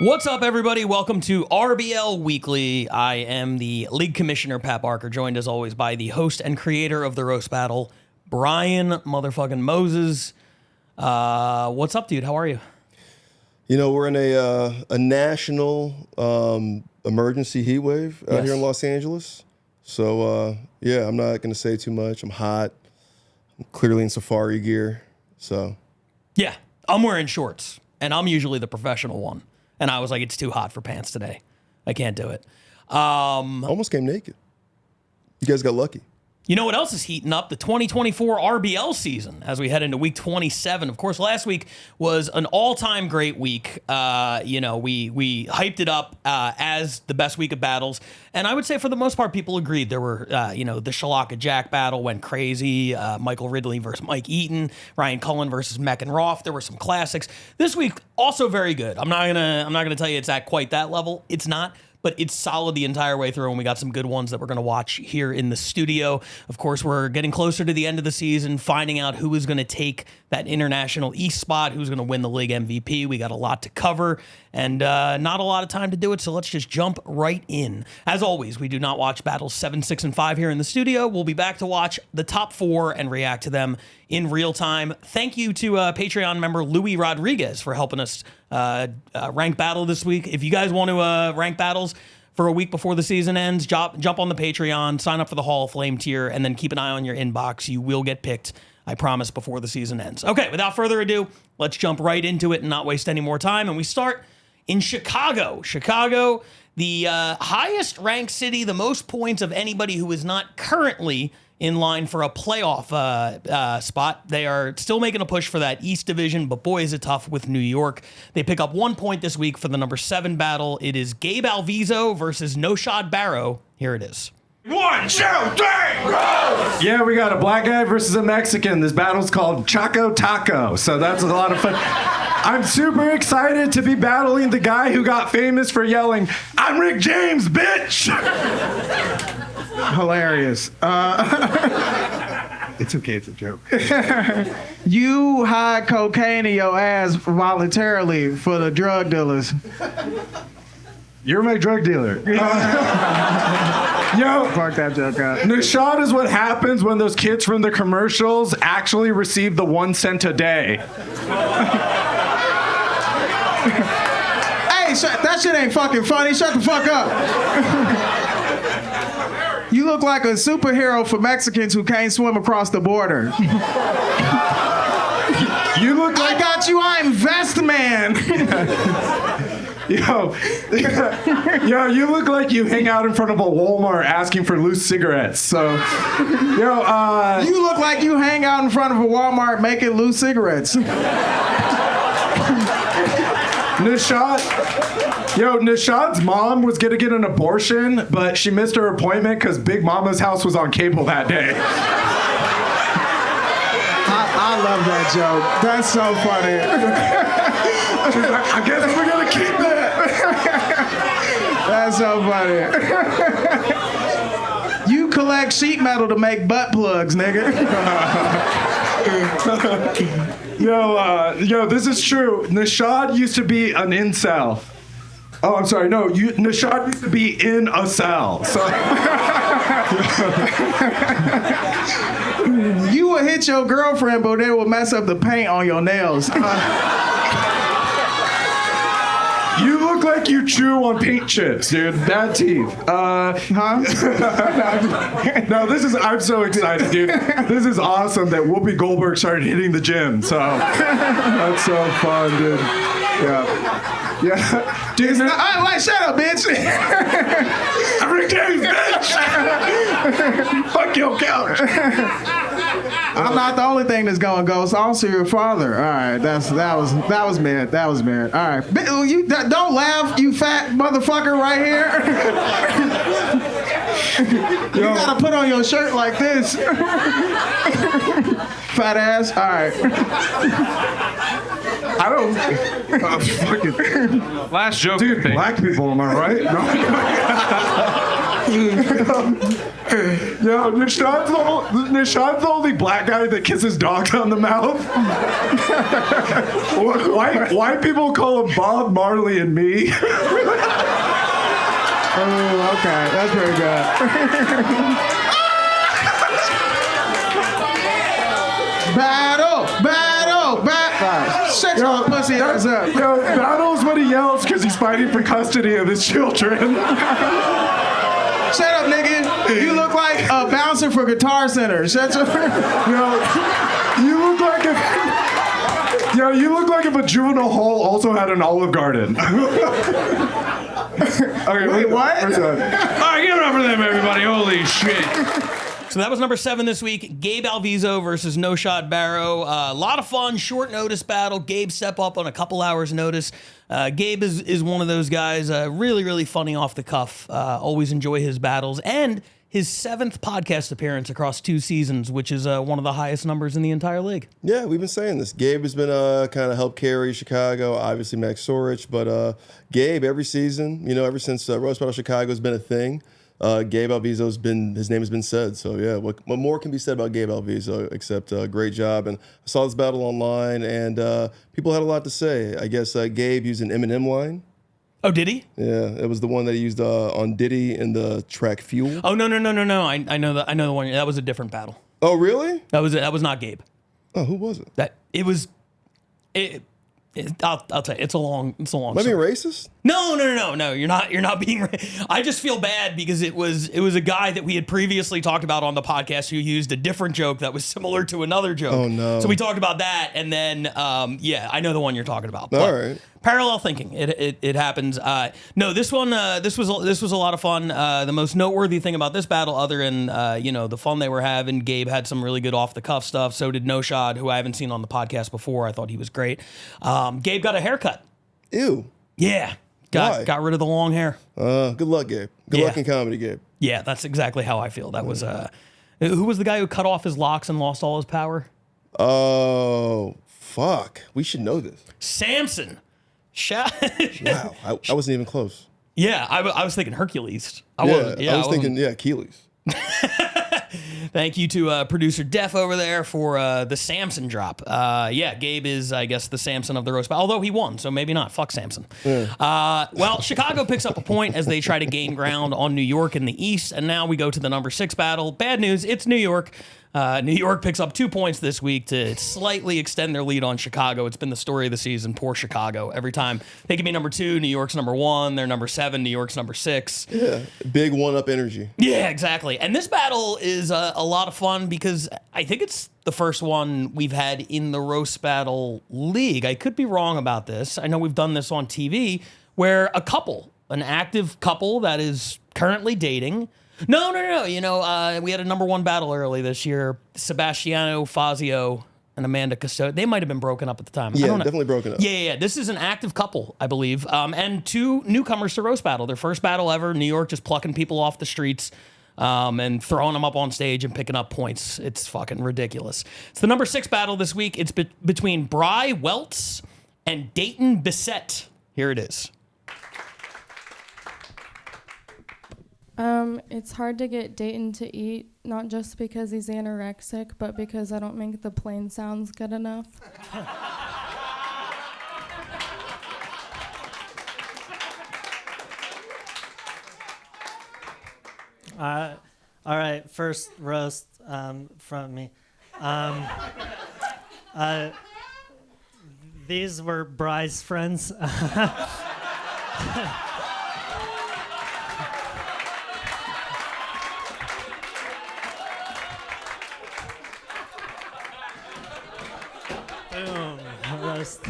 What's up, everybody? Welcome to RBL Weekly. I am the League Commissioner, Pat Barker, joined as always by the host and creator of the Roast Battle, Brian motherfucking Moses. What's up, dude? How are you? You know, we're in a national emergency heat wave out here in Los Angeles. So, yeah, I'm not going to say too much. I'm hot. I'm clearly in safari gear. So, yeah, I'm wearing shorts, and I'm usually the professional one. And I was like, it's too hot for pants today. I can't do it. almost came naked. You guys got lucky. You know what else is heating up? The 2024 RBL season as we head into week 27. Of course, last week was an all-time great week. We hyped it up as the best week of battles. And I would say for the most part, people agreed. There were, the Shalaka Jack battle went crazy. Michael Ridley versus Mike Eaton. Ryan Cullen versus Mech and Roth. There were some classics. This week, also very good. I'm not gonna tell you it's at quite that level. It's not. But it's solid the entire way through, and we got some good ones that we're going to watch here in the studio. Of course, we're getting closer to the end of the season, finding out who is going to take that International East spot, who's going to win the league MVP. We got a lot to cover, and not a lot of time to do it, so let's just jump right in. As always, we do not watch battles 7, 6, and 5 here in the studio. We'll be back to watch the top 4 and react to them in real time. Thank you to Patreon member Louis Rodriguez for helping us rank battle this week. If you guys want to rank battles for a week before the season ends, jump on the Patreon, sign up for the Hall of Flame tier, and then keep an eye on your inbox. You will get picked, I promise, before the season ends. Okay, without further ado, let's jump right into it and not waste any more time. And we start in Chicago. Chicago, the highest ranked city, the most points of anybody who is not currently in line for a playoff spot. They are still making a push for that East Division, but boy, is it tough with New York. They pick up 1 point this week for the number 7 battle. It is Gabe Alviso versus Noshad Barrow. Here it is. 1, 2, 3, roll! Yeah, we got a black guy versus a Mexican. This battle's called Choco Taco, so that's a lot of fun. I'm super excited to be battling the guy who got famous for yelling, "I'm Rick James, bitch!" Hilarious. It's okay, it's a joke. You hide cocaine in your ass voluntarily for the drug dealers. You're my drug dealer. Yo, Fuck that joke out. Nishad is what happens when those kids from the commercials actually receive the 1 cent a day. Hey, that shit ain't fucking funny. Shut the fuck up. You look like a superhero for Mexicans who can't swim across the border. You look like I got you. I'm Vest Man. Yo, you look like you hang out in front of a Walmart asking for loose cigarettes. So, You look like you hang out in front of a Walmart making loose cigarettes. Nishad's mom was gonna get an abortion, but she missed her appointment because Big Mama's house was on cable that day. I love that joke. That's so funny. She's like, I guess we're gonna keep that. That's so funny. You collect sheet metal to make butt plugs, nigga. Yo, this is true. Nishad used to be an incel. Oh, I'm sorry. No, Nishad used to be in a cell. So. You would hit your girlfriend, but they would mess up the paint on your nails. You look like you chew on paint chips, dude. Bad teeth. Huh? No, I'm so excited, dude. This is awesome that Whoopi Goldberg started hitting the gym. So that's so fun, dude. Yeah. Dude, Shut up, bitch. I'm Rick James, bitch. Fuck your couch. I'm not the only thing that's gonna go. It's also your father. All right, that was meant. That was meant. All right, you don't laugh, you fat motherfucker right here. You gotta put on your shirt like this. Fat ass. All right. I don't. Fucking. Last joke. Dude, black people, am I right? No. Yo, Nishad's the only black guy that kisses dogs on the mouth. White people call him Bob Marley and me. Oh, okay. That's very good. Battle! Shut your pussy ass up. Yo, Battle's when he yells because he's fighting for custody of his children. Shut up, nigga. You look like a bouncer for Guitar Center. Shut your... You look like if a juvenile hall also had an Olive Garden. Okay, Wait, what? All right, give it up for them, everybody. Holy shit. So that was number 7 this week. Gabe Alviso versus No Shot Barrow. A lot of fun, short notice battle. Gabe step up on a couple hours notice. Gabe is one of those guys, really, really funny off the cuff. Always enjoy his battles. And his 7th podcast appearance across 2 seasons, which is one of the highest numbers in the entire league. Yeah, we've been saying this. Gabe has been kind of helped carry Chicago, obviously Max Sorich, but Gabe every season, ever since Roast Battle Chicago has been a thing, Gabe Alviso's his name has been said. So yeah, what more can be said about Gabe Alviso except great job. And I saw this battle online, and people had a lot to say. I guess Gabe used an Eminem line. Oh, did he? Yeah, it was the one that he used on Diddy in the track Fuel. Oh, no. I know the one. That was a different battle. Oh, really? That was not Gabe. Oh, who was it? I'll tell you, it's a long Am I being racist? No. You're not being. I just feel bad because it was a guy that we had previously talked about on the podcast who used a different joke that was similar to another joke. Oh no! So we talked about that, and then I know the one you're talking about. All right. Parallel thinking, it happens. No, this one this was a lot of fun. The most noteworthy thing about this battle, other than the fun they were having, Gabe had some really good off the cuff stuff. So did No Shot, who I haven't seen on the podcast before. I thought he was great. Gabe got a haircut. Ew. Yeah. Got rid of the long hair. Good luck, Gabe. Good luck in comedy, Gabe. Yeah, that's exactly how I feel. That was who was the guy who cut off his locks and lost all his power? Oh, fuck. We should know this. Samson. Wow, I wasn't even close. Yeah, I was thinking Hercules. I was thinking Achilles. Thank you to producer Def over there for the Samson drop. Gabe is, I guess, the Samson of the roast battle, although he won, so maybe not. Fuck Samson. Yeah. Well, Chicago picks up a point as they try to gain ground on New York in the East, and now we go to the number 6 battle. Bad news, it's New York. New York picks up 2 points this week to slightly extend their lead on Chicago. It's been the story of the season. Poor Chicago. Every time they can be number 2, New York's number 1. They're number 7. New York's number 6. Yeah, big one-up energy. Yeah, exactly. And this battle is a lot of fun because I think it's the first one we've had in the Roast Battle League. I could be wrong about this. I know we've done this on TV where an active couple that is currently dating. No. We had a number 1 battle early this year. Sebastiano Fazio and Amanda Custode. They might have been broken up at the time. Yeah, definitely broken up. Yeah. This is an active couple, I believe. And 2 newcomers to Roast Battle. Their first battle ever. New York just plucking people off the streets and throwing them up on stage and picking up points. It's fucking ridiculous. It's the number 6 battle this week. It's between Bry Welts and Dayton Bissett. Here it is. It's hard to get Dayton to eat, not just because he's anorexic, but because I don't make the plain sounds good enough. All right, first roast from me. These were Bry's friends. Boom, roast.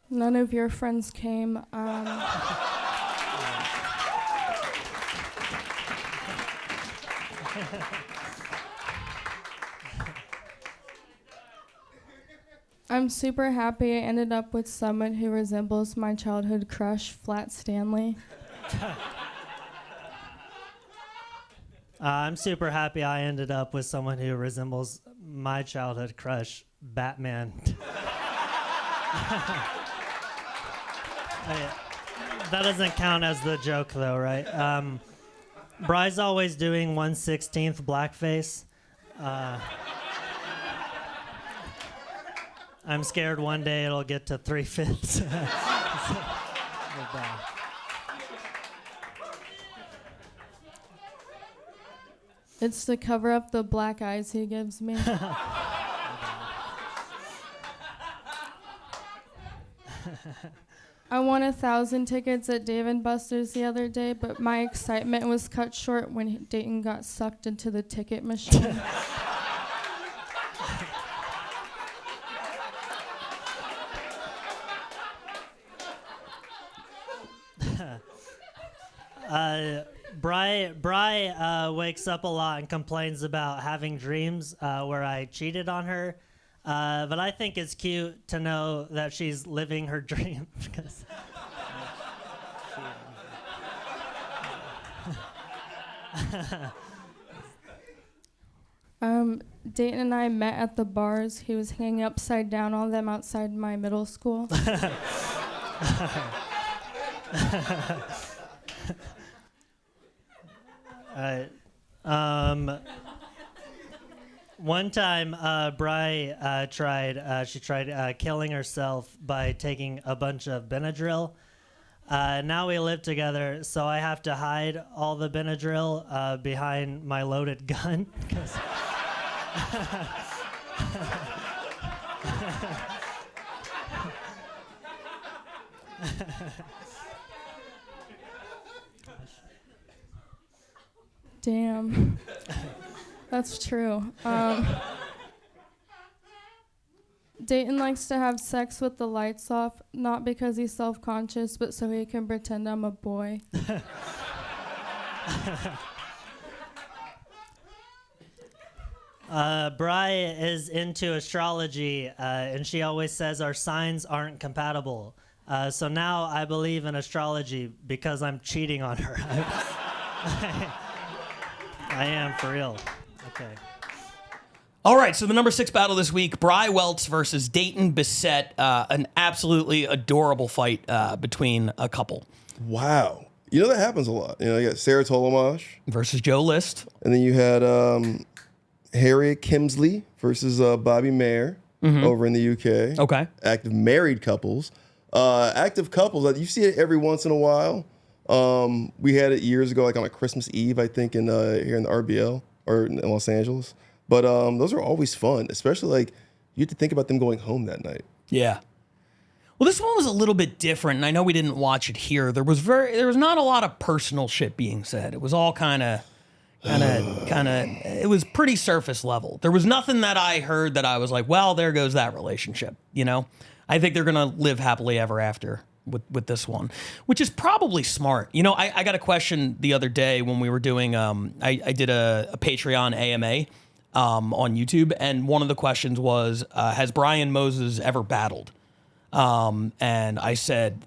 None of your friends came. I'm super happy I ended up with someone who resembles my childhood crush, Flat Stanley. I'm super happy I ended up with someone who resembles my childhood crush, Batman. That doesn't count as the joke, though, right? Bry's always doing 1/16 blackface. I'm scared one day it'll get to 3/5. It's to cover up the black eyes he gives me. I won 1,000 tickets at Dave & Buster's the other day, but my excitement was cut short when Dayton got sucked into the ticket machine. Bri wakes up a lot and complains about having dreams where I cheated on her. But I think it's cute to know that she's living her dream. Because Dayton and I met at the bars. He was hanging upside down on them outside my middle school. One time, Bri tried killing herself by taking a bunch of Benadryl. Now we live together, so I have to hide all the Benadryl behind my loaded gun. Damn. That's true. Dayton likes to have sex with the lights off, not because he's self-conscious, but so he can pretend I'm a boy. Bri is into astrology, and she always says our signs aren't compatible. So now I believe in astrology because I'm cheating on her. I am, for real. Okay. All right, so the number 6 battle this week, Bri Welts versus Dayton Bissett. An absolutely adorable fight between a couple. Wow. You know, that happens a lot. You know, you got Sarah Tolomash. Versus Joe List. And then you had Harriet Kimsley versus Bobby Mayer over in the UK. Okay. Active married couples. Active couples, you see it every once in a while. We had it years ago, like on Christmas Eve, I think, in here in the RBL or in Los Angeles. But those are always fun, especially like you have to think about them going home that night. Yeah. Well, this one was a little bit different, and I know we didn't watch it here. There was not a lot of personal shit being said. It was all kind of. It was pretty surface level. There was nothing that I heard that I was like, well, there goes that relationship. You know, I think they're gonna live happily ever after with this one, which is probably smart. You know, I got a question the other day when we were doing. I did a Patreon AMA. On YouTube, and one of the questions was, has Brian Moses ever battled? And I said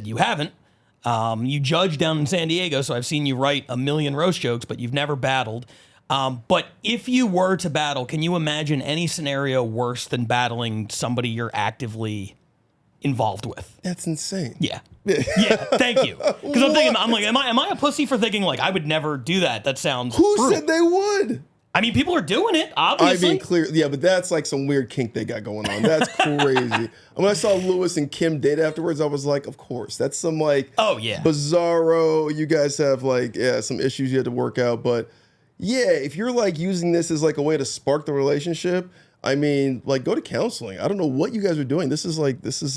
you haven't. You judge down in San Diego, so I've seen you write a million roast jokes, but you've never battled. But if you were to battle, can you imagine any scenario worse than battling somebody you're actively involved with? That's insane. Yeah. Yeah, thank you. Because I'm thinking, am I a pussy for thinking like I would never do that? That sounds Who brutal. said they would? I mean, people are doing it, obviously. I mean, clear, yeah, but that's like some weird kink they got going on. That's crazy. When I saw Lewis and Kim date afterwards, I was like, of course, that's some like, oh yeah, bizarro. You guys have like, some issues you had to work out, but yeah, if you're like using this as like a way to spark the relationship, I mean, like, go to counseling. I don't know what you guys are doing. This is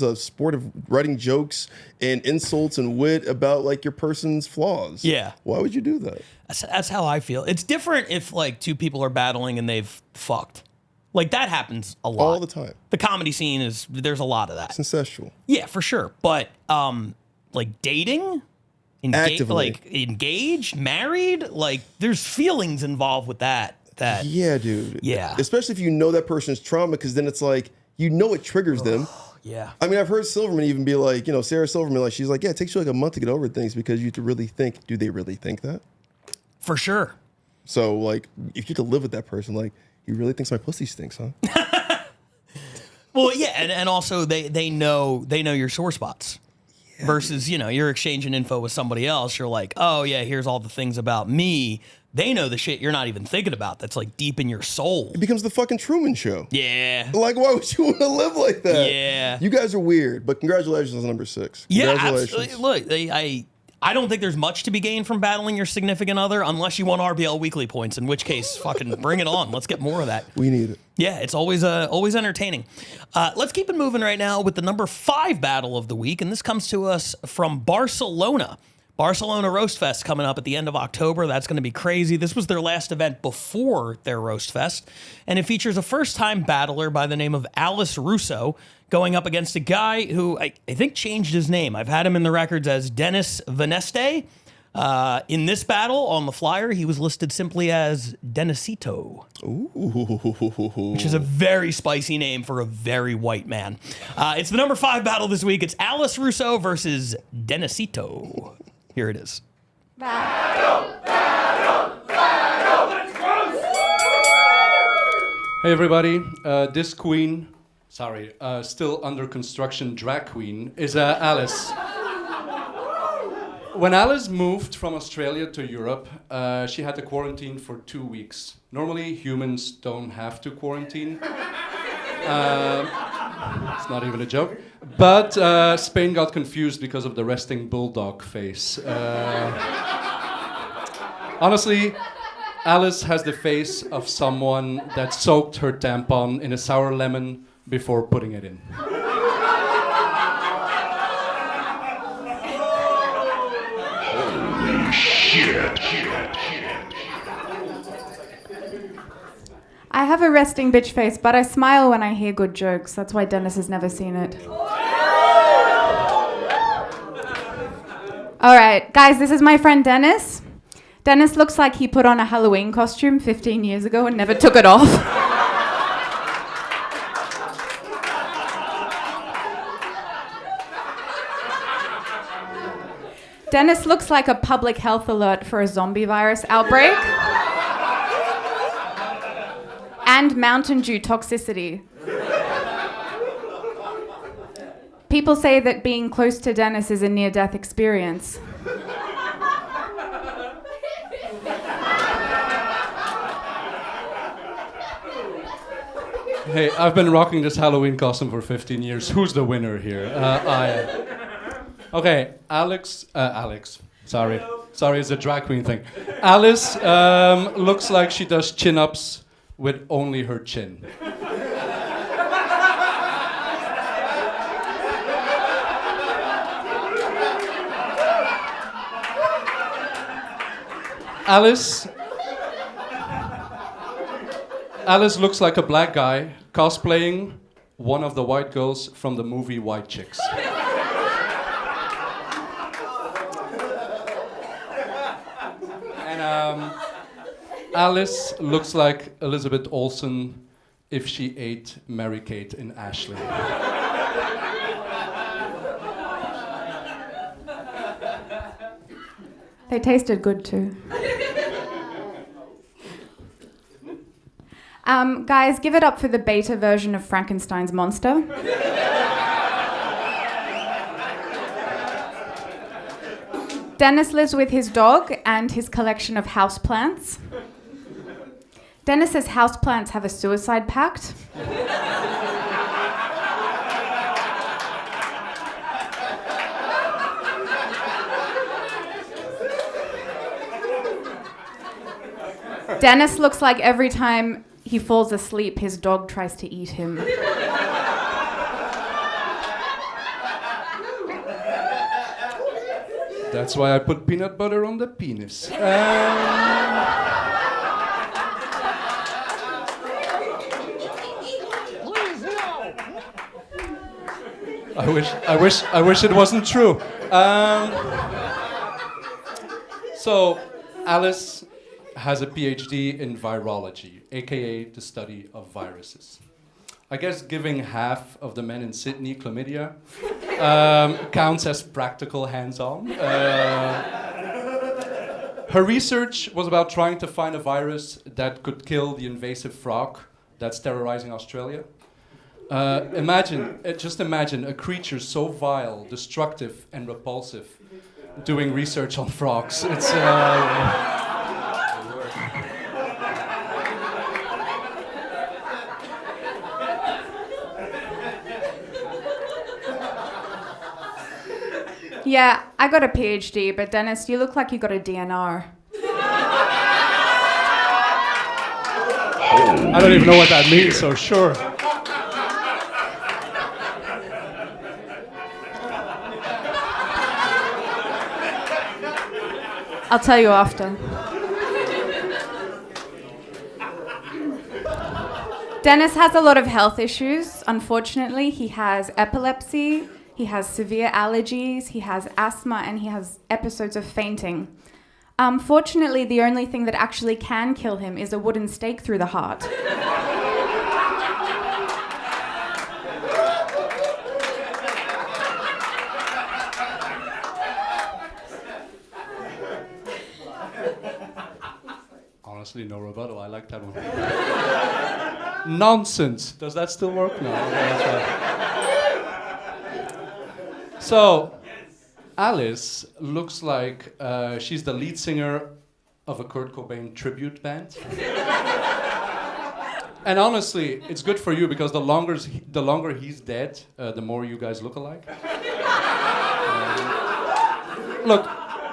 a sport of writing jokes and insults and wit about like your person's flaws. Yeah. Why would you do that? That's how I feel. It's different if like two people are battling and they've fucked. Like that happens a lot. All the time. The comedy scene there's a lot of that. It's incestual. Yeah, for sure. But like dating, actively, like engaged, married, like there's feelings involved with that. Yeah, dude. Yeah. Especially if you know that person's trauma, because then it's like, you know it triggers them. Yeah. I mean, I've heard Silverman even be like, you know, Sarah Silverman, like, she's like, yeah, it takes you like a month to get over things because you have to really think, do they really think that? For sure. So, like, if you have to live with that person, like, he really thinks my pussy stinks, huh? Well, yeah, and also they know your sore spots. Versus, you're exchanging info with somebody else. You're like, oh yeah, here's all the things about me. They know the shit you're not even thinking about. That's like deep in your soul. It becomes the fucking Truman Show. Yeah. Like, why would you want to live like that? Yeah. You guys are weird, but congratulations on number 6. Yeah, Congratulations. absolutely. Look, I don't think there's much to be gained from battling your significant other unless you want RBL Weekly points, in which case, fucking bring it on. Let's get more of that. We need it. Yeah, it's always entertaining. Let's keep it moving right now with the number 5 battle of the week, and this comes to us from Barcelona. Barcelona Roast Fest coming up at the end of October. That's going to be crazy. This was their last event before their Roast Fest, and it features a first-time battler by the name of Alice Russo going up against a guy who I think changed his name. I've had him in the records as Dennis Veneste. In this battle on the flyer, he was listed simply as Denisito. Ooh. Which is a very spicy name for a very white man. It's the number 5 battle this week. It's Alice Russo versus Denisito. Here it is. Hey everybody, this queen, still under construction drag queen, is Alice. When Alice moved from Australia to Europe, she had to quarantine for 2 weeks. Normally humans don't have to quarantine. It's not even a joke. But Spain got confused because of the resting bulldog face. Honestly, Alice has the face of someone that soaked her tampon in a sour lemon before putting it in. I have a resting bitch face, but I smile when I hear good jokes. That's why Dennis has never seen it. All right, guys, this is my friend Dennis. Dennis looks like he put on a Halloween costume 15 years ago and never took it off. Dennis looks like a public health alert for a zombie virus outbreak. And Mountain Dew toxicity. People say that being close to Dennis is a near-death experience. Hey, I've been rocking this Halloween costume for 15 years. Who's the winner here? I am. Okay, Alex. Sorry, it's a drag queen thing. Alice looks like she does chin-ups with only her chin. Alice looks like a black guy cosplaying one of the white girls from the movie White Chicks. And Alice looks like Elizabeth Olsen if she ate Mary-Kate in Ashley. They tasted good too. Guys, give it up for the beta version of Frankenstein's monster. Dennis lives with his dog and his collection of houseplants. Dennis's houseplants have a suicide pact. Dennis looks like every time he falls asleep, his dog tries to eat him. That's why I put peanut butter on the penis. I wish it wasn't true. So, Alice has a PhD in virology, aka the study of viruses. I guess giving half of the men in Sydney chlamydia counts as practical hands-on. Her research was about trying to find a virus that could kill the invasive frog that's terrorizing Australia. Just imagine a creature so vile, destructive, and repulsive doing research on frogs. It's Yeah, I got a PhD, but Dennis, you look like you got a DNR. I don't even know what that means, so sure. I'll tell you after. Dennis has a lot of health issues. Unfortunately, he has epilepsy, he has severe allergies, he has asthma, and he has episodes of fainting. Fortunately, the only thing that actually can kill him is a wooden stake through the heart. Honestly, no rebuttal. I like that one. Nonsense. Does that still work? No. Okay, that's right. So, Alice looks like she's the lead singer of a Kurt Cobain tribute band. And honestly, it's good for you because the longer he's dead, the more you guys look alike. Look,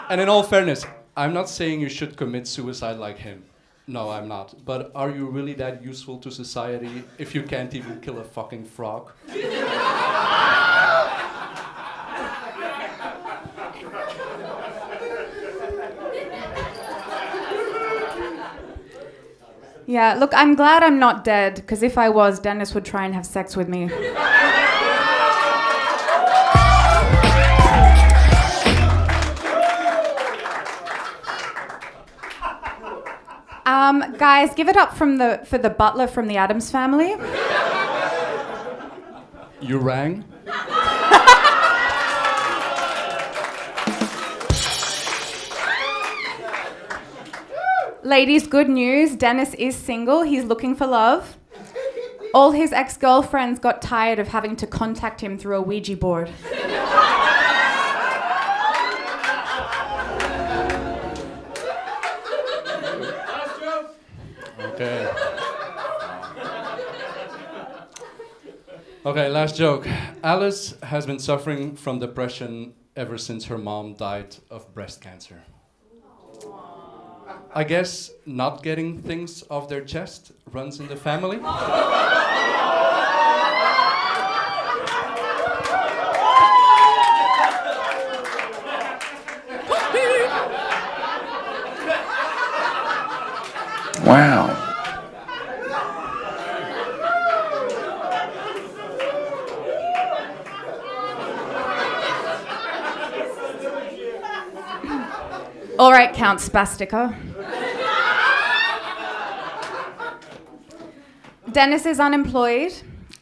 and in all fairness, I'm not saying you should commit suicide like him. No, I'm not. But are you really that useful to society if you can't even kill a fucking frog? Yeah, look, I'm glad I'm not dead, because if I was, Dennis would try and have sex with me. Guys, give it up for the butler from the Addams Family. You rang? Ladies, good news. Dennis is single. He's looking for love. All his ex-girlfriends got tired of having to contact him through a Ouija board. Okay. Okay, last joke. Alice has been suffering from depression ever since her mom died of breast cancer. I guess not getting things off their chest runs in the family. Wow. All right, Count Spastica. Dennis is unemployed,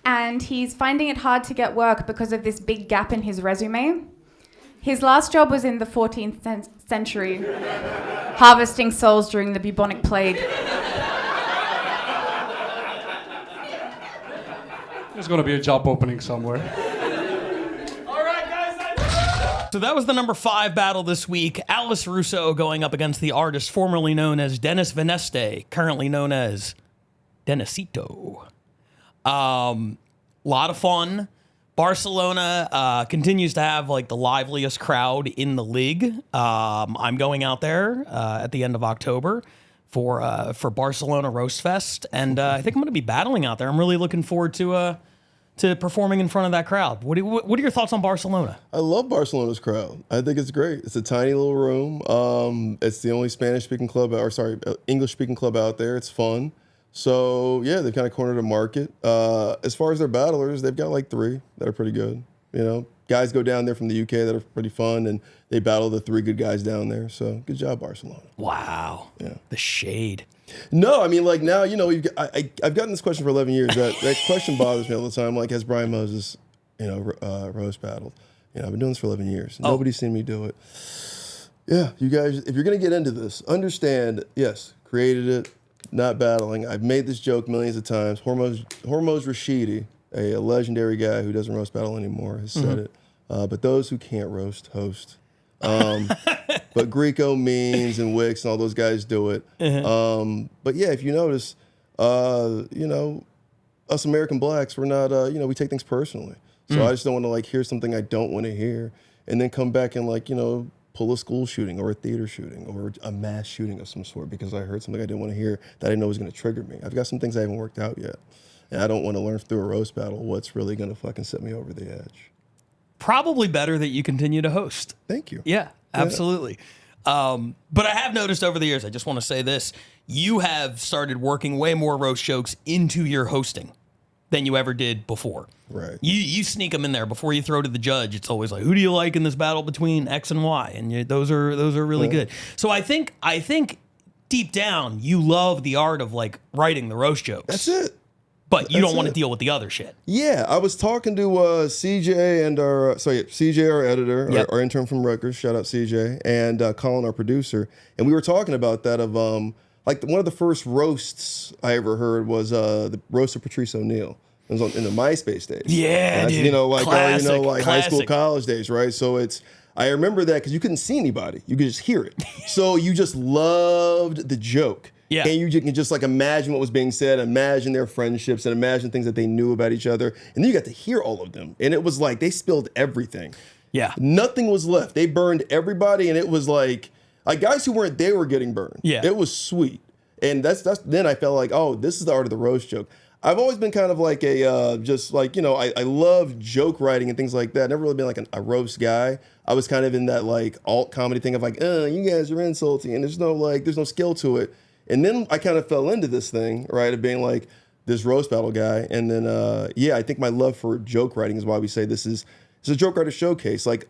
and he's finding it hard to get work because of this big gap in his resume. His last job was in the 14th century, harvesting souls during the bubonic plague. There's going to be a job opening somewhere. So that was the number 5 battle this week. Alice Russo going up against the artist formerly known as Dennis Veneste, currently known as Denisito. Lot of fun. Barcelona continues to have like the liveliest crowd in the league. I'm going out there at the end of October for Barcelona Roast Fest, and I think I'm going to be battling out there. I'm really looking forward to performing in front of that crowd. What are your thoughts on Barcelona? I love Barcelona's crowd. I think it's great. It's a tiny little room. It's the only English-speaking club out there. It's fun. So, yeah, they've kind of cornered a market. As far as their battlers, they've got like 3 that are pretty good. You know, guys go down there from the UK that are pretty fun, and they battle the 3 good guys down there. So, good job, Barcelona. Wow. Yeah. The shade. No, I mean, like now, you know, I've gotten this question for 11 years. That question bothers me all the time. Like, has Brian Moses, roast battled? You know, I've been doing this for 11 years. Oh. Nobody's seen me do it. Yeah, you guys, if you're going to get into this, understand, yes, created it, not battling. I've made this joke millions of times. Hormoz Rashidi a legendary guy who doesn't roast battle anymore, has said it. But those who can't roast, host. But Greco, Means, and Wicks and all those guys do it. But yeah, if you notice, you know, us American blacks, we're not, you know, we take things personally. So I just don't want to like hear something I don't want to hear and then come back and like, you know, pull a school shooting or a theater shooting or a mass shooting of some sort because I heard something I didn't want to hear that I didn't know was going to trigger me. I've got some things I haven't worked out yet. And I don't want to learn through a roast battle what's really going to fucking set me over the edge. Probably better that you continue to host. Thank you. Yeah, absolutely. But I have noticed over the years, I just want to say this, you have started working way more roast jokes into your hosting than you ever did before. Right. You sneak them in there before you throw to the judge. It's always like, who do you like in this battle between X and Y? And those are really good. So I think deep down you love the art of like writing the roast jokes. That's it. But you don't want to deal with the other shit. Yeah, I was talking to CJ and CJ, our editor, our intern from Rutgers. Shout out CJ, and Colin, our producer, and we were talking about that of like one of the first roasts I ever heard was the roast of Patrice O'Neal. It was in the MySpace days. Yeah, dude. You know, like classic, our, like high school, classic. college days, right? So I remember that because you couldn't see anybody, you could just hear it. So you just loved the joke. Yeah. And you can just like imagine what was being said, imagine their friendships, and imagine things that they knew about each other. And then you got to hear all of them. And it was like they spilled everything. Yeah. Nothing was left. They burned everybody, and it was like guys who weren't there were getting burned. Yeah. It was sweet. And that's then I felt like, oh, this is the art of the roast joke. I've always been kind of like just like, you know, I love joke writing and things like that. Never really been like a roast guy. I was kind of in that like alt comedy thing of like, you guys are insulting, and there's no skill to it. And then I kind of fell into this thing, right, of being like this roast battle guy. And then, I think my love for joke writing is why we say it's a joke writer showcase. Like,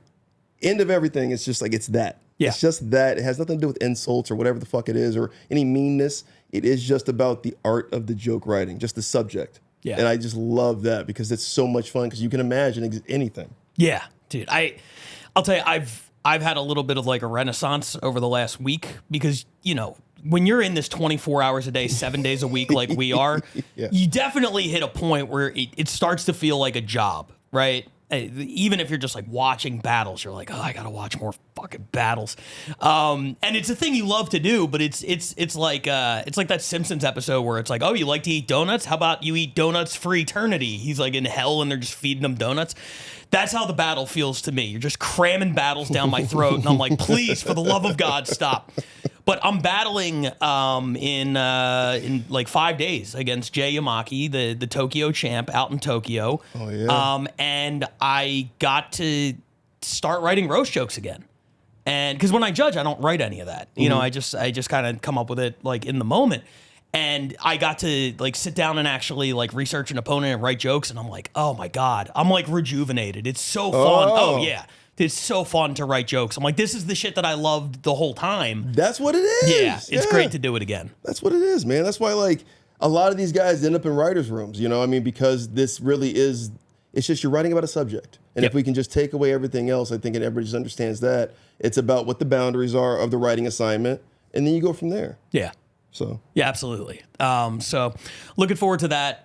end of everything, it's just like, it's that. Yeah. It's just that. It has nothing to do with insults or whatever the fuck it is or any meanness. It is just about the art of the joke writing, just the subject. Yeah. And I just love that because it's so much fun because you can imagine anything. Yeah, dude. I'll tell you, I've had a little bit of like a renaissance over the last week because, you know, when you're in this 24 hours a day, 7 days a week like we are, you definitely hit a point where it starts to feel like a job, right? Even if you're just like watching battles, you're like, oh, I gotta watch more fucking battles. And it's a thing you love to do, but it's like that Simpsons episode where it's like, oh, you like to eat donuts? How about you eat donuts for eternity? He's like in hell and they're just feeding him donuts. That's how the battle feels to me. You're just cramming battles down my throat, and I'm like, please, for the love of God, stop. But I'm battling in like 5 days against Jay Yamaki, the Tokyo champ out in Tokyo. Oh yeah. And I got to start writing roast jokes again. And because when I judge, I don't write any of that. You know, I just kind of come up with it like in the moment. And I got to like sit down and actually like research an opponent and write jokes. And I'm like, oh my God, I'm like rejuvenated. It's so fun. Oh yeah. It's so fun to write jokes. I'm like, this is the shit that I loved the whole time. That's what it is. Yeah, it's great to do it again. That's what it is, man. That's why, like, a lot of these guys end up in writers' rooms, you know? I mean, because this really is, it's just you're writing about a subject. And if we can just take away everything else, I think everybody just understands that. It's about what the boundaries are of the writing assignment, and then you go from there. Yeah. So yeah, absolutely. So looking forward to that.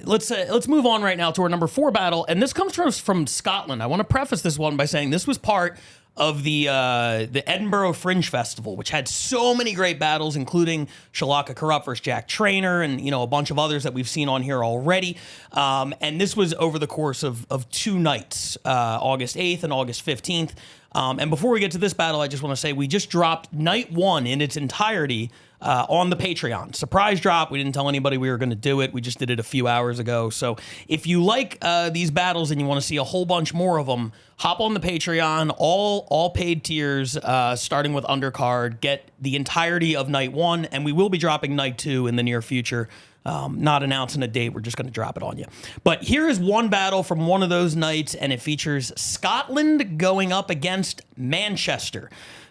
Let's move on right now to our number 4 battle, and this comes from Scotland. I want to preface this one by saying this was part of the Edinburgh Fringe Festival, which had so many great battles, including Shalaka Corrupt versus Jack Trainer, and a bunch of others that we've seen on here already. And this was over the course of 2 nights, August 8th and August 15th. And before we get to this battle, I just want to say we just dropped night 1 in its entirety on the Patreon. Surprise drop. We didn't tell anybody we were going to do it. We just did it a few hours ago. So if you like these battles and you want to see a whole bunch more of them, hop on the Patreon, all paid tiers, starting with undercard. Get the entirety of night 1, and we will be dropping night 2 in the near future. Not announcing a date, we're just going to drop it on you. But here is one battle from one of those nights, and it features Scotland going up against Manchester.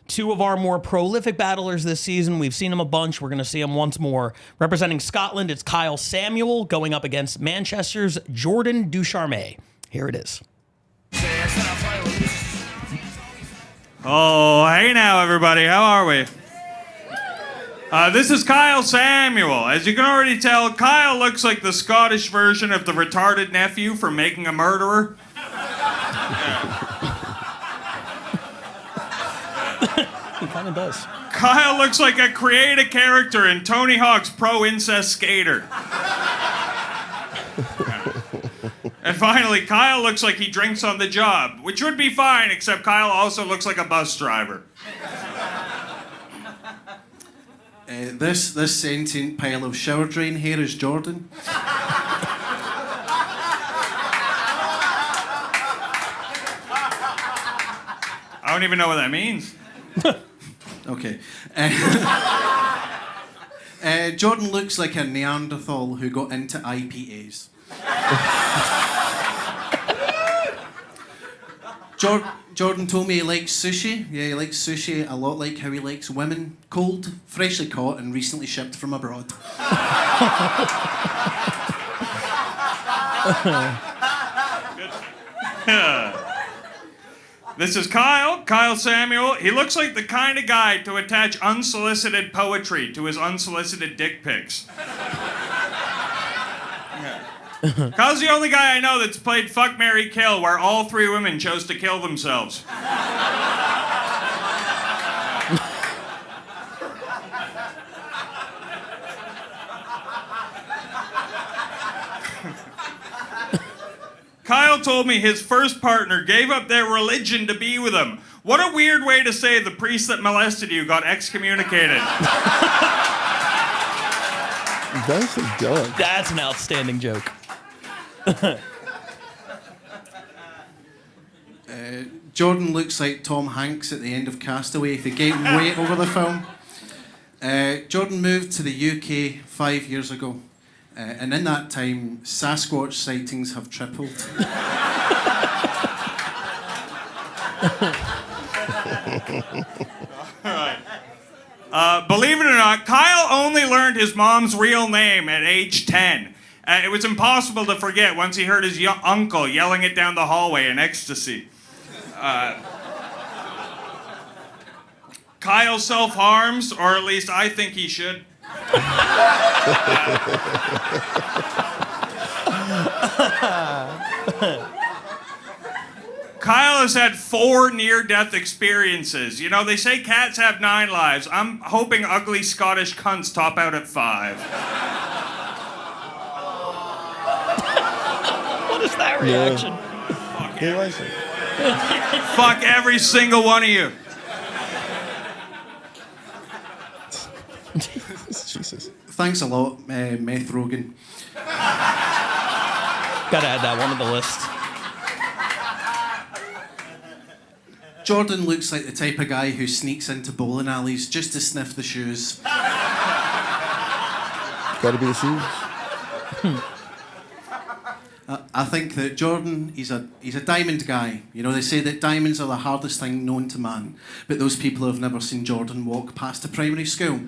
2 of our more prolific battlers this season. We've seen them a bunch. We're going to see them once more. Representing Scotland, it's Kyle Samuel going up against Manchester's Jordan Ducharme. Here it is. Oh, hey now, everybody. How are we? This is Kyle Samuel. As you can already tell, Kyle looks like the Scottish version of the retarded nephew from Making a Murderer. He kind of does. Kyle looks like a creative character in Tony Hawk's Pro Incest Skater. And finally, Kyle looks like he drinks on the job, which would be fine, except Kyle also looks like a bus driver. This sentient pile of shower drain hair is Jordan. I don't even know what that means. Okay. Jordan looks like a Neanderthal who got into IPAs. Jordan told me he likes sushi. Yeah, he likes sushi a lot like how he likes women. Cold, freshly caught, and recently shipped from abroad. This is Kyle Samuel. He looks like the kind of guy to attach unsolicited poetry to his unsolicited dick pics. Kyle's the only guy I know that's played Fuck, Marry, Kill, where all three women chose to kill themselves. Kyle told me his first partner gave up their religion to be with him. What a weird way to say the priest that molested you got excommunicated. That's dumb. That's an outstanding joke. Jordan looks like Tom Hanks at the end of Castaway if he gained weight over the film. Jordan moved to the UK 5 years ago. And in that time, Sasquatch sightings have tripled. Believe it or not, Kyle only learned his mom's real name at age 10. It was impossible to forget once he heard his uncle yelling it down the hallway in ecstasy. Kyle self-harms, or at least I think he should. Kyle has had 4 near-death experiences. You know, they say cats have 9 lives. I'm hoping ugly Scottish cunts top out at 5. What is that reaction? Yeah. Fuck every single one of you. Jesus. Thanks a lot, Meth Rogan. Gotta add that one to the list. Jordan looks like the type of guy who sneaks into bowling alleys just to sniff the shoes. Gotta be the shoes. I think that Jordan, he's a diamond guy. You know, they say that diamonds are the hardest thing known to man, but those people have never seen Jordan walk past a primary school.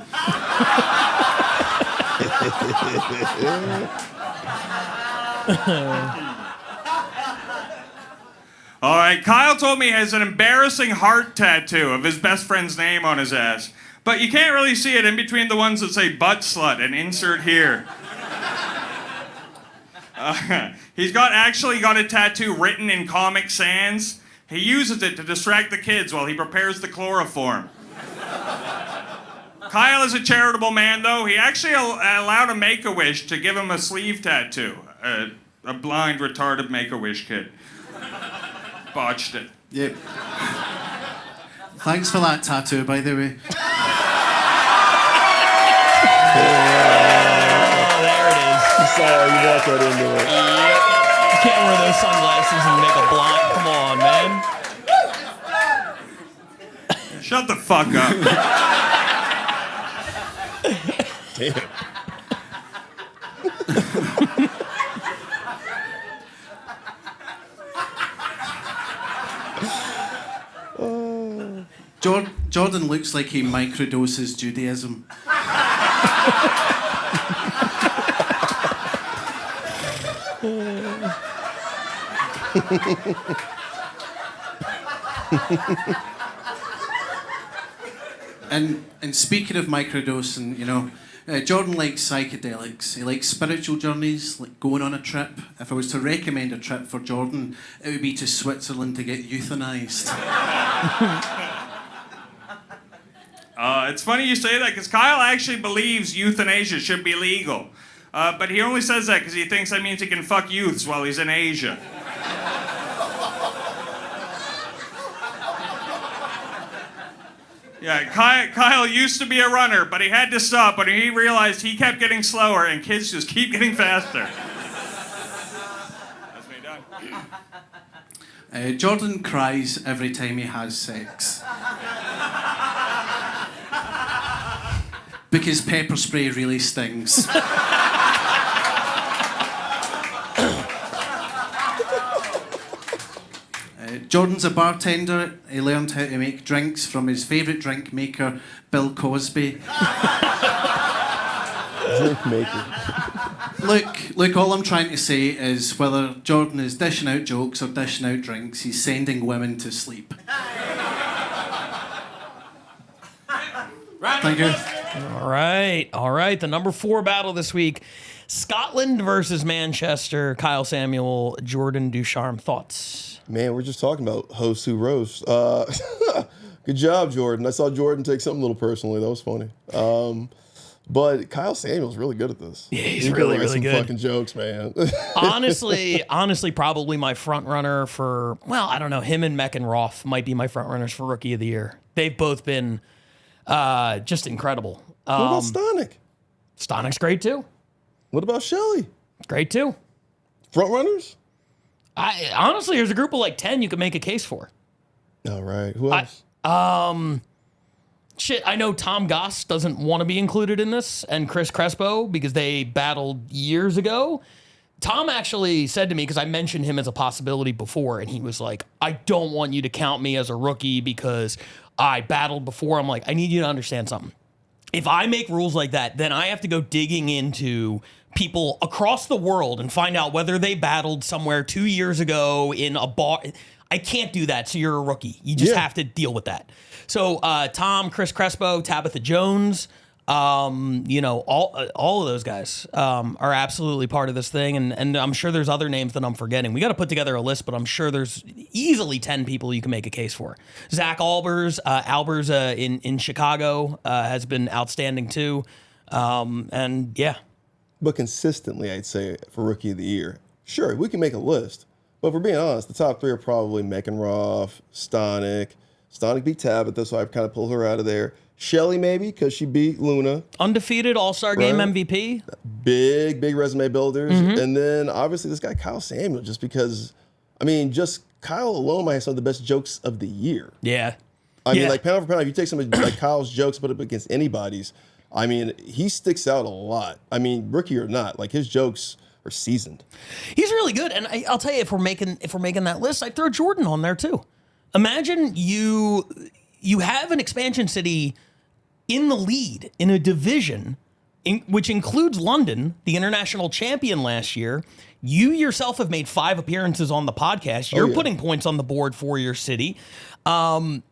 All right, Kyle told me he has an embarrassing heart tattoo of his best friend's name on his ass, but you can't really see it in between the ones that say butt slut and insert here. He's actually got a tattoo written in Comic Sans. He uses it to distract the kids while he prepares the chloroform. Kyle is a charitable man, though. He actually allowed a Make-A-Wish to give him a sleeve tattoo. A blind, retarded Make-A-Wish kid. Botched it. Yep. Thanks for that tattoo, by the way. Sorry, you walked right into it. Yep. You can't wear those sunglasses and make a blind. Come on, man. Shut the fuck up. Damn. Jordan looks like he microdoses Judaism. And speaking of microdosing, Jordan likes psychedelics. He likes spiritual journeys, like going on a trip. If I was to recommend a trip for Jordan, it would be to Switzerland to get euthanized. It's funny you say that, because Kyle actually believes euthanasia should be legal. But he only says that because he thinks that means he can fuck youths while he's in Asia. Yeah, Kyle used to be a runner, but he had to stop when he realized he kept getting slower and kids just keep getting faster. That's me done. Jordan cries every time he has sex. Because pepper spray really stings. Jordan's a bartender. He learned how to make drinks from his favourite drink maker, Bill Cosby. Drink maker. Look, all I'm trying to say is whether Jordan is dishing out jokes or dishing out drinks, he's sending women to sleep. Thank you. All right. The number 4 battle this week, Scotland versus Manchester. Kyle Samuel, Jordan Ducharme. Thoughts? Man, we're just talking about hosts who roast. Good job, Jordan. I saw Jordan take something a little personally. That was funny. But Kyle Samuel's really good at this. Yeah, he's he really has some good. fucking jokes, man. honestly, probably my front runner for, I don't know, him and Meck and Roth might be my front runners for Rookie of the Year. They've both been just incredible. What about Stanek? Stanek's great too. What about Shelley? Great too. Front runners? Honestly, there's a group of like 10 you could make a case for. All right. Who else? I know Tom Goss doesn't want to be included in this, and Chris Crespo, because they battled years ago. Tom actually said to me, because I mentioned him as a possibility before, and he was like, I don't want you to count me as a rookie because I battled before. I'm like, I need you to understand something. If I make rules like that, then I have to go digging into people across the world and find out whether they battled somewhere 2 years ago in a bar. I can't do that, so you're a rookie. You just have to deal with that. So Tom, Chris Crespo, Tabitha Jones, all of those guys are absolutely part of this thing, and I'm sure there's other names that I'm forgetting. We got to put together a list, but I'm sure there's easily 10 people you can make a case for. Zach Albers in Chicago has been outstanding too, and yeah. But consistently, I'd say, for Rookie of the Year. Sure, we can make a list. But if we're being honest, the top 3 are probably McEnroe, Stanek. Stanek beat Tabitha, so I kind of pulled her out of there. Shelley, maybe, because she beat Luna. Undefeated All-Star Game MVP. Big resume builders. Mm-hmm. And then, obviously, this guy, Kyle Samuel, just because, just Kyle alone might have some of the best jokes of the year. Yeah. I mean, like, pound for pound, if you take some of like Kyle's jokes, put it against anybody's, he sticks out a lot. Rookie or not, like his jokes are seasoned. He's really good, and I'll tell you, if we're making that list, I'd throw Jordan on there too. Imagine you have an expansion city in the lead in a division, which includes London, the international champion last year. You yourself have made 5 appearances on the podcast. You're putting points on the board for your city. I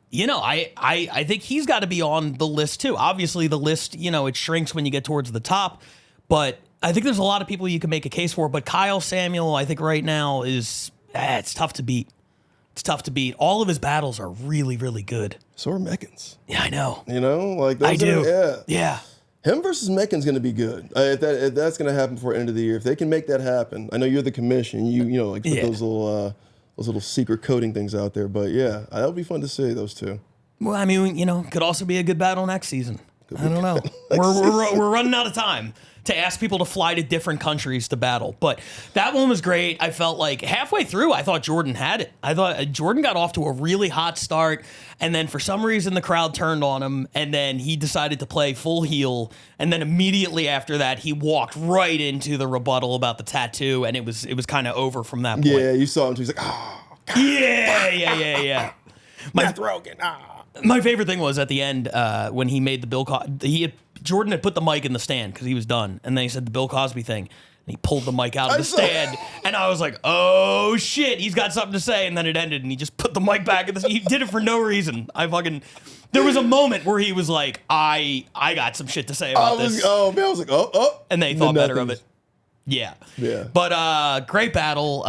think he's got to be on the list too. Obviously, the list, it shrinks when you get towards the top, but I think there's a lot of people you can make a case for. But Kyle Samuel, I think right now it's tough to beat. It's tough to beat. All of his battles are really, really good. So are Meccan's. Yeah, I know. Like those I do. Yeah. Him versus Meccan's going to be good. If that's going to happen before the end of the year, if they can make that happen, I know you're the commission. Put those little secret coding things out there. But yeah, that would be fun to see those two. Well, could also be a good battle next season. I don't know. We're running out of time to ask people to fly to different countries to battle. But that one was great. I felt like halfway through, I thought Jordan had it. I thought Jordan got off to a really hot start, and then for some reason the crowd turned on him, and then he decided to play full heel, and then immediately after that, he walked right into the rebuttal about the tattoo, and it was kind of over from that point. Yeah, you saw him too. He's like, oh, God. Yeah. My favorite thing was at the end when he made the Bill Cosby. Jordan had put the mic in the stand because he was done, and then he said the Bill Cosby thing, and he pulled the mic out of the stand, and I was like, oh shit, he's got something to say, and then it ended, and he just put the mic back in the. He did it for no reason. There was a moment where he was like, I got some shit to say about this. Oh, man, I was like, oh. And they thought better of it. Yeah. Yeah. But great battle.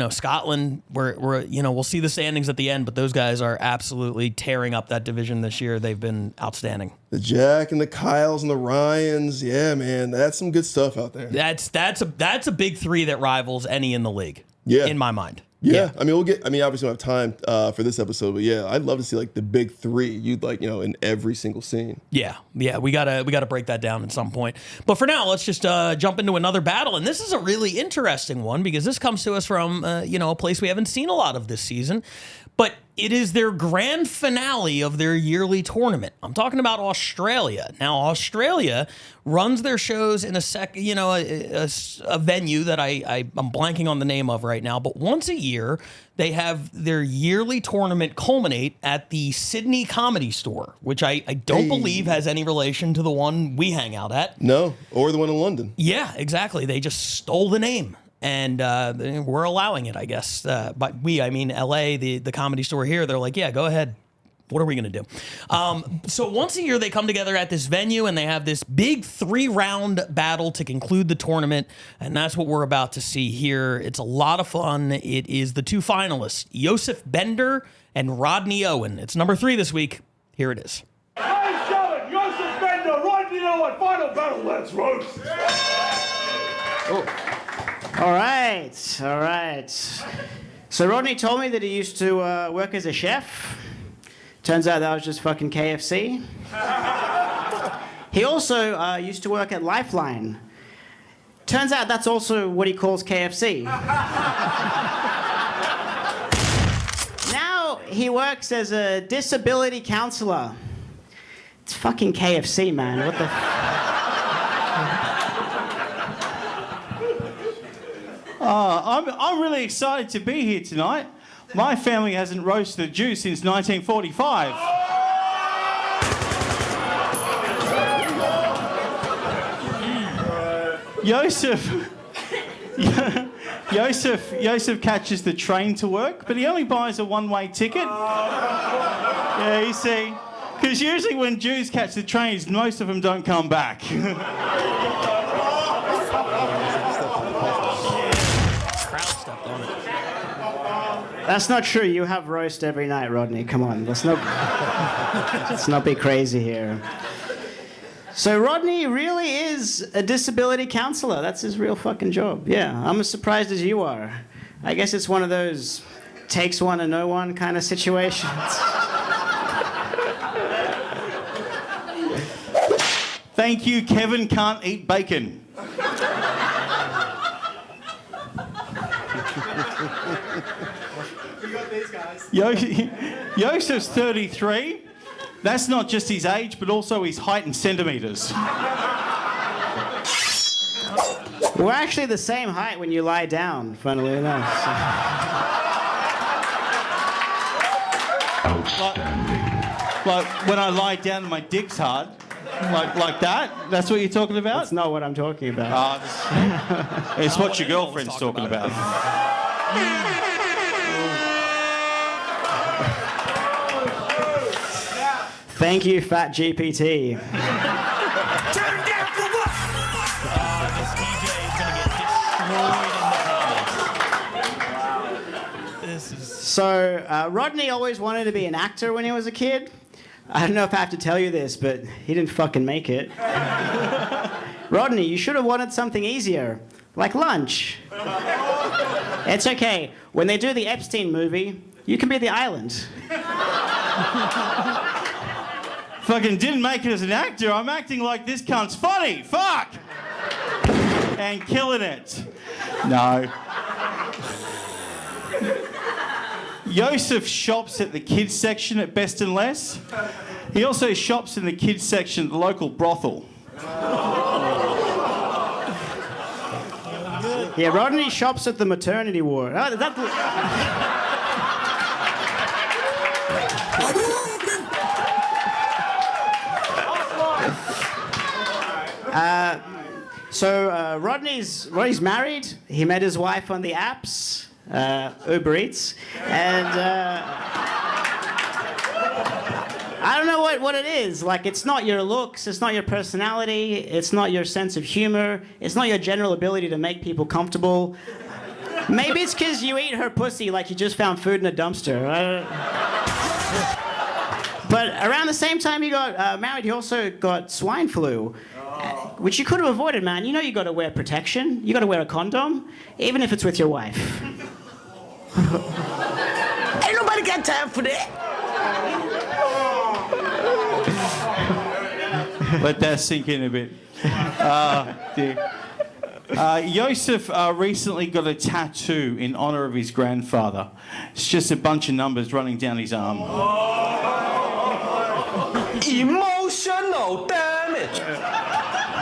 Scotland, we'll see the standings at the end, but those guys are absolutely tearing up that division this year. They've been outstanding. The Jack and the Kyles and the Ryans. Yeah, man. That's some good stuff out there. That's a big three that rivals any in the league. Yeah. In my mind. Yeah. I mean, obviously we don't have time for this episode, but yeah, I'd love to see like the big three you'd like, in every single scene. Yeah. We gotta break that down at some point. But for now, let's just jump into another battle. And this is a really interesting one because this comes to us from, a place we haven't seen a lot of this season. But it is their grand finale of their yearly tournament. I'm talking about Australia. Now, Australia runs their shows in a venue that I'm blanking on the name of right now. But once a year, they have their yearly tournament culminate at the Sydney Comedy Store, which I don't believe has any relation to the one we hang out at. No, or the one in London. Yeah, exactly. They just stole the name. And we're allowing it, I guess. But I mean LA, the Comedy Store here, they're like, yeah, go ahead. What are we going to do? So once a year, they come together at this venue, and they have this big 3-round battle to conclude the tournament. And that's what we're about to see here. It's a lot of fun. It is the 2 finalists, Joseph Bender and Rodney Owen. It's number 3 this week. Here it is. Ladies and Joseph Bender, Rodney Owen, final battle. Let's roast. All right. So Rodney told me that he used to work as a chef. Turns out that was just fucking KFC. He also used to work at Lifeline. Turns out that's also what he calls KFC. Now he works as a disability counselor. It's fucking KFC, man. What the... I'm really excited to be here tonight. My family hasn't roasted a Jew since 1945. Joseph catches the train to work, but he only buys a one-way ticket. Yeah, you see, because usually when Jews catch the trains, most of them don't come back. That's not true. You have roast every night, Rodney. Come on, let's not be crazy here. So Rodney really is a disability counselor. That's his real fucking job. Yeah, I'm as surprised as you are. I guess it's one of those takes one and no one kind of situations. Thank you, Kevin can't eat bacon. Joseph's 33. That's not just his age, but also his height in centimetres. We're actually the same height when you lie down, funnily enough. Like when I lie down and my dick's hard. Like that? That's what you're talking about? That's not what I'm talking about. It's what your girlfriend's talking about. Thank you, Fat GPT. This DJ is going to get destroyed in the comments. This is... So, Rodney always wanted to be an actor when he was a kid. I don't know if I have to tell you this, but he didn't fucking make it. Rodney, you should have wanted something easier, like lunch. It's okay. When they do the Epstein movie, you can be the island. Fucking didn't make it as an actor. I'm acting like this cunt's funny. Fuck! And killing it. No. Joseph shops at the kids section at Best and Less. He also shops in the kids section at the local brothel. Yeah, Rodney shops at the maternity ward. Rodney's married. He met his wife on the apps, Uber Eats, and I don't know what it is. Like, it's not your looks, it's not your personality, it's not your sense of humor, it's not your general ability to make people comfortable. Maybe it's because you eat her pussy like you just found food in a dumpster. But around the same time you got married, you also got swine flu, which you could have avoided, man. You know you got to wear protection. You got to wear a condom, even if it's with your wife. Ain't nobody got time for that. Let that sink in a bit. Joseph recently got a tattoo in honor of his grandfather. It's just a bunch of numbers running down his arm. Emotional damage.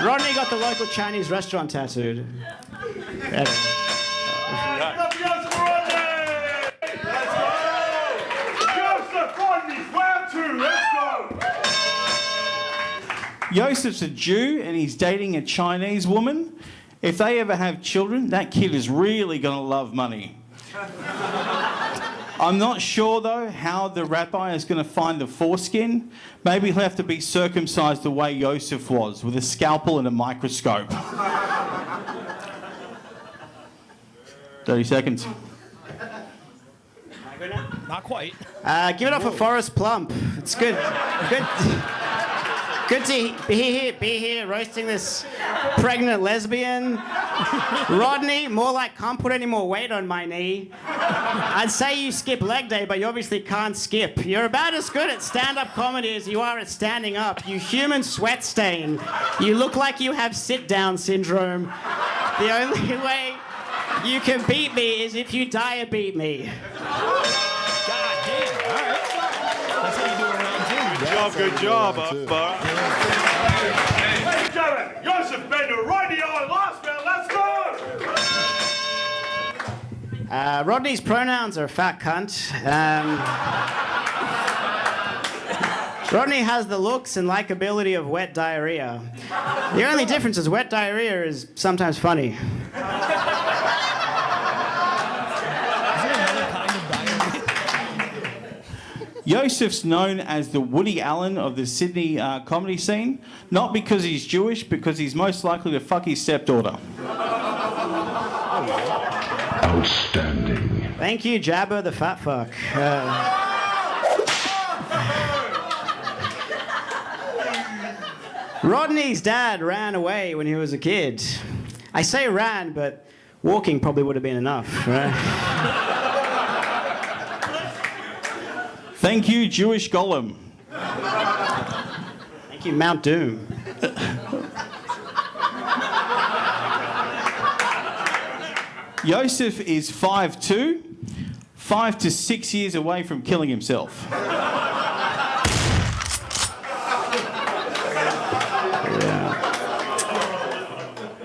Rodney got the local Chinese restaurant tattooed. Joseph's a Jew and he's dating a Chinese woman. If they ever have children, that kid is really going to love money. I'm not sure, though, how the rabbi is going to find the foreskin. Maybe he'll have to be circumcised the way Joseph was, with a scalpel and a microscope. 30 seconds. Not quite. Give it up for Forrest Plump. It's good. Good to be here roasting this pregnant lesbian. Rodney, more like can't put any more weight on my knee. I'd say you skip leg day, but you obviously can't skip. You're about as good at stand-up comedy as you are at standing up. You human sweat stain. You look like you have sit-down syndrome. The only way you can beat me is if you beat me. Good job, Bar. Ladies and gentlemen, Joseph Bender, Rodney on last man, let's go! Rodney's pronouns are fat cunt. Rodney has the looks and likability of wet diarrhea. The only difference is wet diarrhea is sometimes funny. Joseph's known as the Woody Allen of the Sydney comedy scene, not because he's Jewish, because he's most likely to fuck his stepdaughter. Outstanding. Thank you, Jabba the fat fuck. Rodney's dad ran away when he was a kid. I say ran, but walking probably would have been enough, right? Thank you, Jewish Golem. Thank you, Mount Doom. Joseph is 5'2", 5 to 6 years away from killing himself.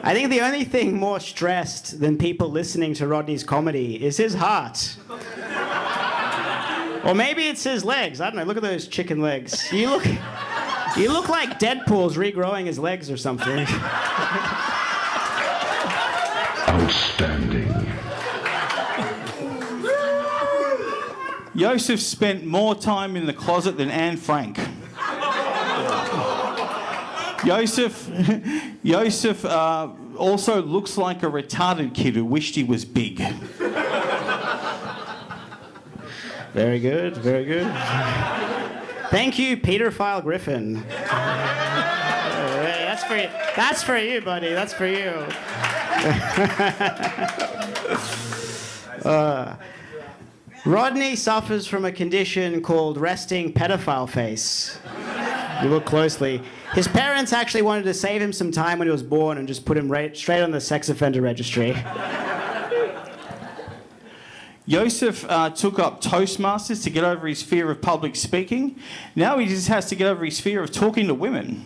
I think the only thing more stressed than people listening to Rodney's comedy is his heart. Or maybe it's his legs. I don't know. Look at those chicken legs. You look like Deadpool's regrowing his legs or something. Outstanding. Joseph spent more time in the closet than Anne Frank. Joseph also looks like a retarded kid who wished he was big. Very good, very good. Thank you, Peter-Phile Griffin. That's for you. That's for you, buddy. That's for you. Rodney suffers from a condition called resting pedophile face. You look closely. His parents actually wanted to save him some time when he was born and just put him straight on the sex offender registry. Joseph took up Toastmasters to get over his fear of public speaking. Now he just has to get over his fear of talking to women.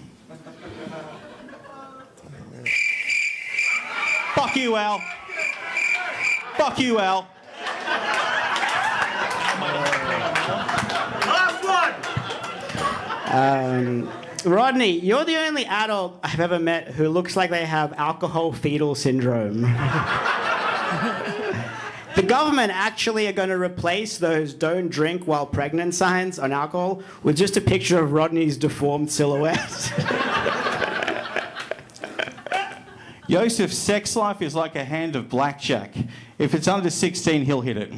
Fuck you, Al. Fuck you, Al. Rodney, you're the only adult I've ever met who looks like they have alcohol fetal syndrome. The government actually are going to replace those don't drink while pregnant signs on alcohol with just a picture of Rodney's deformed silhouette. Yosef's sex life is like a hand of blackjack. If it's under 16, he'll hit it.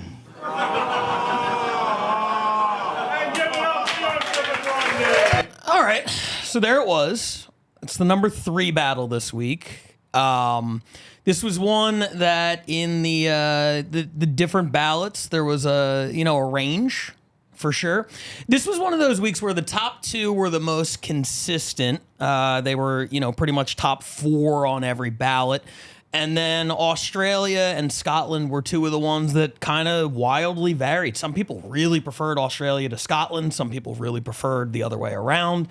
All right, so there it was. It's the number 3 battle this week. This was one that in the different ballots there was a range for sure. This was one of those weeks where the top 2 were the most consistent. They were pretty much top 4 on every ballot. And then Australia and Scotland were 2 of the ones that kind of wildly varied. Some people really preferred Australia to Scotland. Some people really preferred the other way around.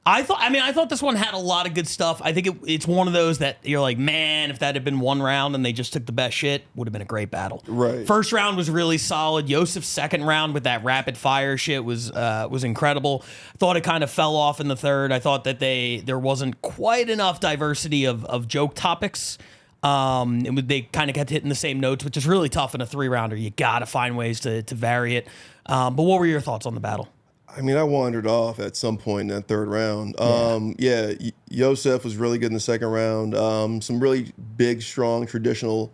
I thought this one had a lot of good stuff. I think it's one of those that you're like, man, if that had been one round and they just took the best shit, would have been a great battle. Right. First round was really solid. Yosef's second round with that rapid fire shit was incredible. Thought it kind of fell off in the third. I thought that there wasn't quite enough diversity of joke topics. They kind of kept hitting the same notes, which is really tough in a 3-rounder. You got to find ways to vary it. But what were your thoughts on the battle? I mean, I wandered off at some point in that third round. Yosef was really good in the second round. Some really big, strong, traditional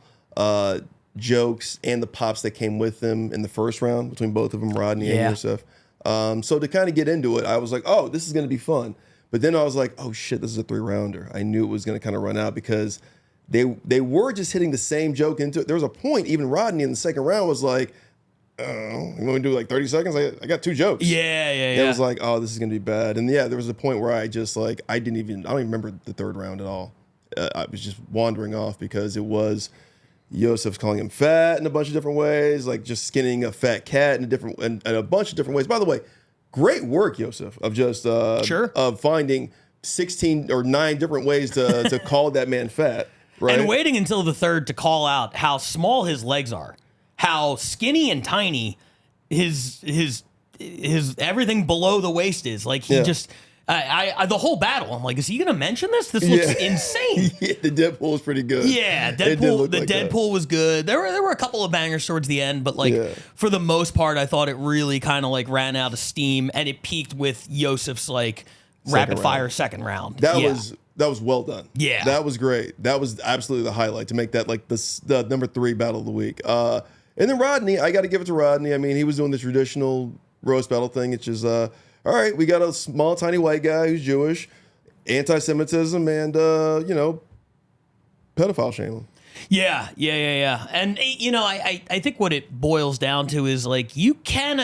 jokes and the pops that came with them in the first round between both of them, Rodney and Yosef. So to kind of get into it, I was like, oh, this is going to be fun. But then I was like, oh, shit, this is a 3-rounder. I knew it was going to kind of run out because they were just hitting the same joke into it. There was a point, even Rodney in the second round was like, I'm going to do like 30 seconds. I got 2 jokes. Yeah. It was like, oh, this is going to be bad. And there was a point where I just like, I don't even remember the third round at all. I was just wandering off because it was Yosef's calling him fat in a bunch of different ways, like just skinning a fat cat in a bunch of different ways. By the way, great work, Yosef, of just of finding 16 or 9 different ways to call that man fat. Right? And waiting until the third to call out how small his legs are. How skinny and tiny his everything below the waist is. Like he just the whole battle. I'm like, is he gonna mention this? This looks insane. Yeah, the Deadpool was pretty good. Yeah, Deadpool was good. There were a couple of bangers towards the end, but for the most part, I thought it really kind of like ran out of steam, and it peaked with Yosef's like rapid fire second round. That was well done. Yeah, that was great. That was absolutely the highlight to make that like the number 3 battle of the week. And then Rodney, I got to give it to Rodney. I mean, he was doing the traditional roast battle thing, which is, all right, we got a small, tiny white guy who's Jewish, anti-Semitism, and, pedophile shaming. Yeah. And, I think what it boils down to is, like, you can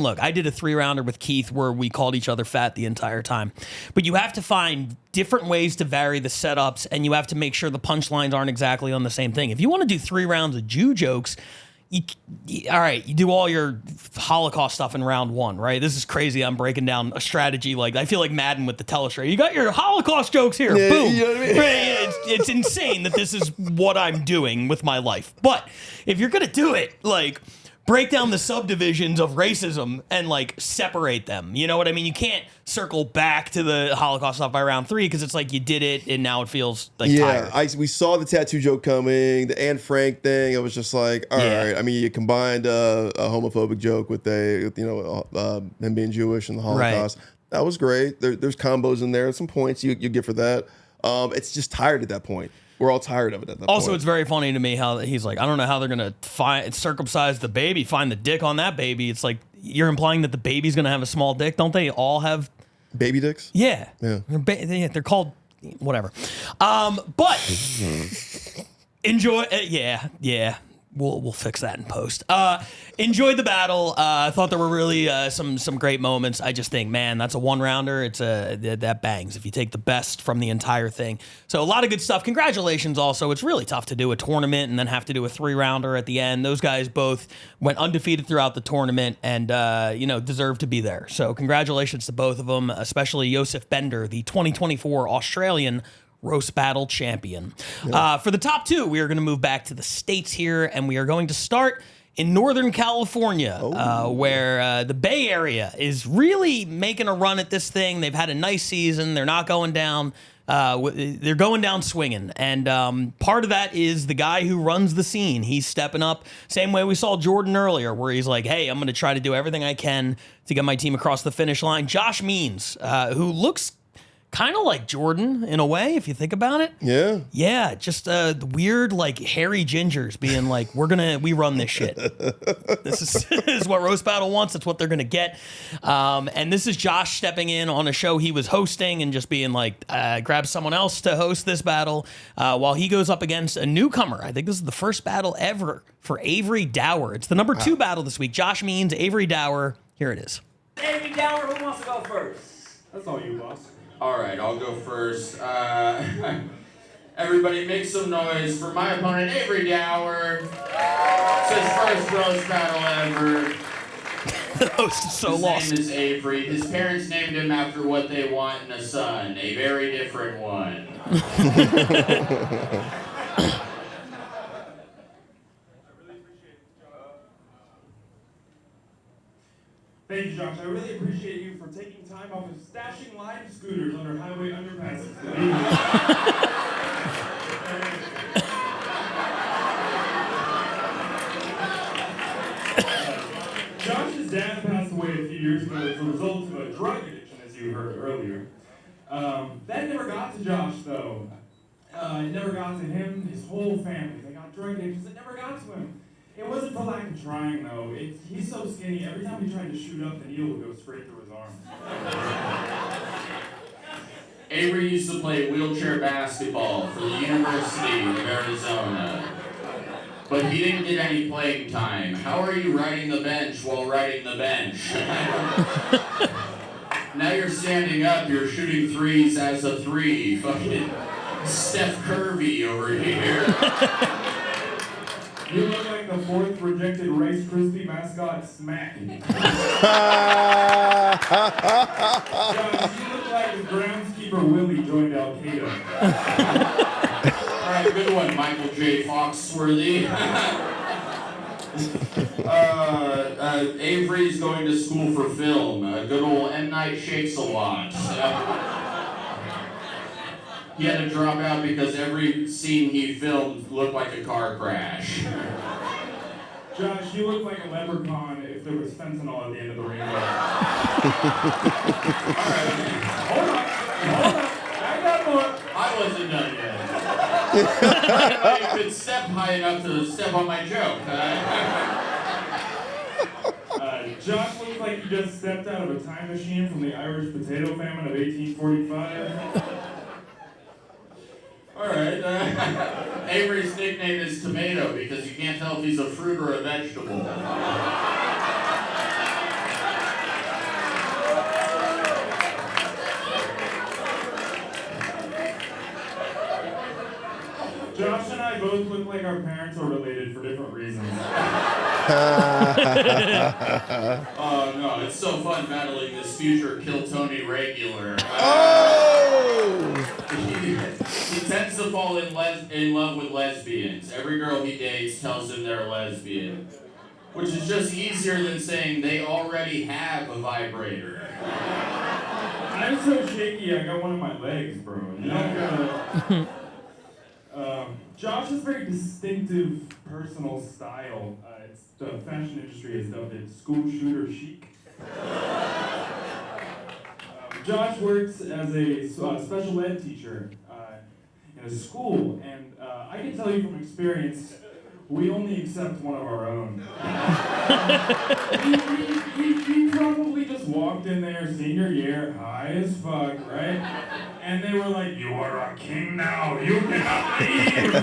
look, I did a 3-rounder with Keith where we called each other fat the entire time. But you have to find different ways to vary the setups, and you have to make sure the punchlines aren't exactly on the same thing. If you want to do 3 rounds of Jew jokes, you do all your Holocaust stuff in round 1, right? This is crazy. I'm breaking down a strategy. Like, I feel like Madden with the telestrator. You got your Holocaust jokes here. Yeah, boom. you know what I mean? Right? It's insane that this is what I'm doing with my life. But if you're going to do it, like, break down the subdivisions of racism and like separate them. You know what I mean? You can't circle back to the Holocaust stuff by round 3 because it's like you did it and now it feels like tired. We saw the tattoo joke coming, the Anne Frank thing. It was just like, all right. I mean, you combined a homophobic joke with him being Jewish and the Holocaust. Right. That was great. There's combos in there. Some points you get for that. It's just tired at that point. We're all tired of it at that point. Also, it's very funny to me how he's like, I don't know how they're going to circumcise the baby, find the dick on that baby. It's like, you're implying that the baby's going to have a small dick. Don't they all have baby dicks? Yeah. They're called whatever. But enjoy. Yeah. We'll fix that in post. Enjoyed the battle. I thought there were really some great moments. I just think, man, that's a 1-rounder. It's that bangs if you take the best from the entire thing. So a lot of good stuff. Congratulations. Also, it's really tough to do a tournament and then have to do a 3-rounder at the end. Those guys both went undefeated throughout the tournament and deserve to be there. So congratulations to both of them, especially Yosef Bender, the 2024 Australian roast battle champion. Yeah. For the top 2, we are going to move back to the States here, and we are going to start in Northern California, where the Bay Area is really making a run at this thing. They've had a nice season. They're not going down they're going down swinging. And part of that is the guy who runs the scene. He's stepping up. Same way we saw Jordan earlier, where he's like, hey, I'm going to try to do everything I can to get my team across the finish line. Josh Means, who looks kind of like Jordan in a way, if you think about it. Yeah. Yeah, just weird, like, hairy gingers being like, we run this shit. This is what Roast Battle wants. It's what they're going to get. And this is Josh stepping in on a show he was hosting and just being like, grab someone else to host this battle while he goes up against a newcomer. I think this is the first battle ever for Avery Dower. It's the number 2 battle this week. Josh Means, Avery Dower. Here it is. Avery Dower, who wants to go first? That's all you, boss. All right, I'll go first. Everybody make some noise for my opponent, Avery Dower. It's his first roast battle ever. The host is so lost. His name is Avery. His parents named him after what they want in a son, a very different one. Thank you, Josh. I really appreciate you for taking time off of stashing lime scooters under highway underpasses. Josh's dad passed away a few years ago as a result of a drug addiction, as you heard earlier. That never got to Josh, though. It never got to him, his whole family. They got drug addictions. It never got to him. It wasn't for lack of trying, though. He's so skinny, every time he tried to shoot up, the needle would go straight through his arm. Avery used to play wheelchair basketball for the University of Arizona. But he didn't get any playing time. How are you riding the bench while riding the bench? Now you're standing up, you're shooting threes as a 3. Fucking Steph Curvy over here. You look like the 4th rejected Rice Krispie mascot, Smack. John, you look like the groundskeeper Willie joined Al Qaeda. All right, good one, Michael J. Foxworthy. Avery's going to school for film. Good old M. Night Shakes-a-Lot. He had to drop out because every scene he filmed looked like a car crash. Josh, you look like a leprechaun if there was fentanyl at the end of the rainbow. Alright. Hold on. I got more. I wasn't done yet. I didn't know you could step high enough to step on my joke. Josh looks like he just stepped out of a time machine from the Irish potato famine of 1845. Alright, Avery's nickname is Tomato because you can't tell if he's a fruit or a vegetable. Josh and I both look like our parents are related for different reasons. Oh no, it's so fun battling this future Kill Tony regular. He tends to fall in love with lesbians. Every girl he dates tells him they're lesbian, which is just easier than saying they already have a vibrator. I'm so shaky, I got one of my legs, bro. You know, Josh has very distinctive personal style. The fashion industry has dubbed it school shooter chic. Josh works as a special ed teacher in a school, and I can tell you from experience, we only accept one of our own. we probably just walked in there senior year, high as fuck, right? And they were like, "You are a king now, you cannot leave."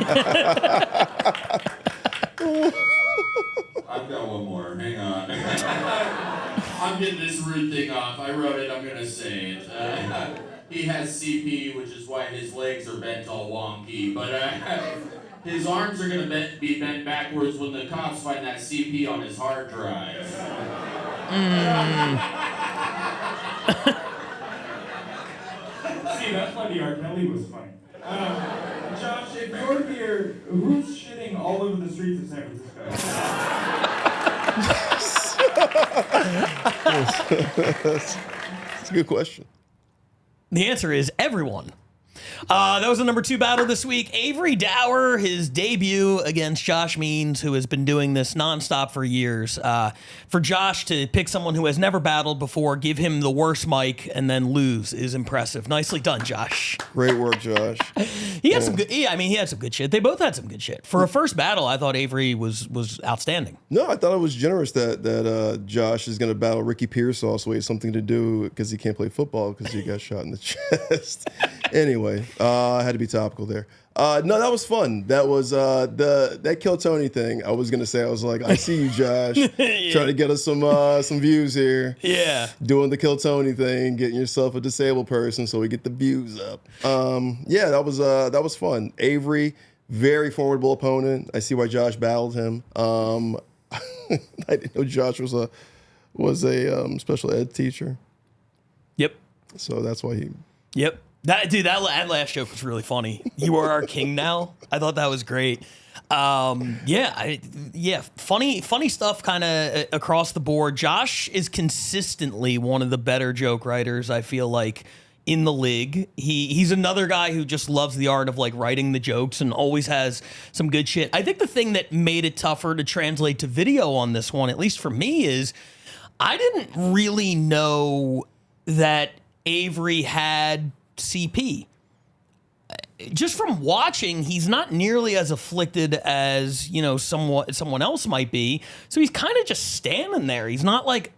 I've got one more, hang on. I'm getting this rude thing off. I wrote it, I'm gonna say it. He has CP, which is why his legs are bent all wonky, but his arms are gonna be bent backwards when the cops find that CP on his hard drive. See, that's why the R. Kelly was funny. Josh, if you're here, who's shitting all over the streets of San Francisco? That's a good question. The answer is everyone. That was the number 2 battle this week. Avery Dower, his debut against Josh Means, who has been doing this nonstop for years. For Josh to pick someone who has never battled before, give him the worst mic, and then lose is impressive. Nicely done, Josh. Great work, Josh. He had some good. Yeah, I mean, he had some good shit. They both had some good shit. For a first battle, I thought Avery was outstanding. No, I thought it was generous that Josh is going to battle Ricky Pearsall, so he has something to do because he can't play football because he got shot in the chest. Anyway, I had to be topical there. No, that was fun. That was that Kill Tony thing. I was gonna say, I was like, I see you, Josh, trying to get us some views here. Yeah, doing the Kill Tony thing, getting yourself a disabled person so we get the views up. Yeah, that was fun. Avery, very formidable opponent. I see why Josh battled him. I didn't know Josh was a special ed teacher. Yep. So that's why he. Yep. That last joke was really funny. You are our king now. I thought that was great. Funny stuff kind of across the board. Josh is consistently one of the better joke writers, I feel like, in the league. He's another guy who just loves the art of like writing the jokes and always has some good shit. I think the thing that made it tougher to translate to video on this one, at least for me, is I didn't really know that Avery had CP. Just from watching, he's not nearly as afflicted as, someone else might be. So he's kind of just standing there. He's not like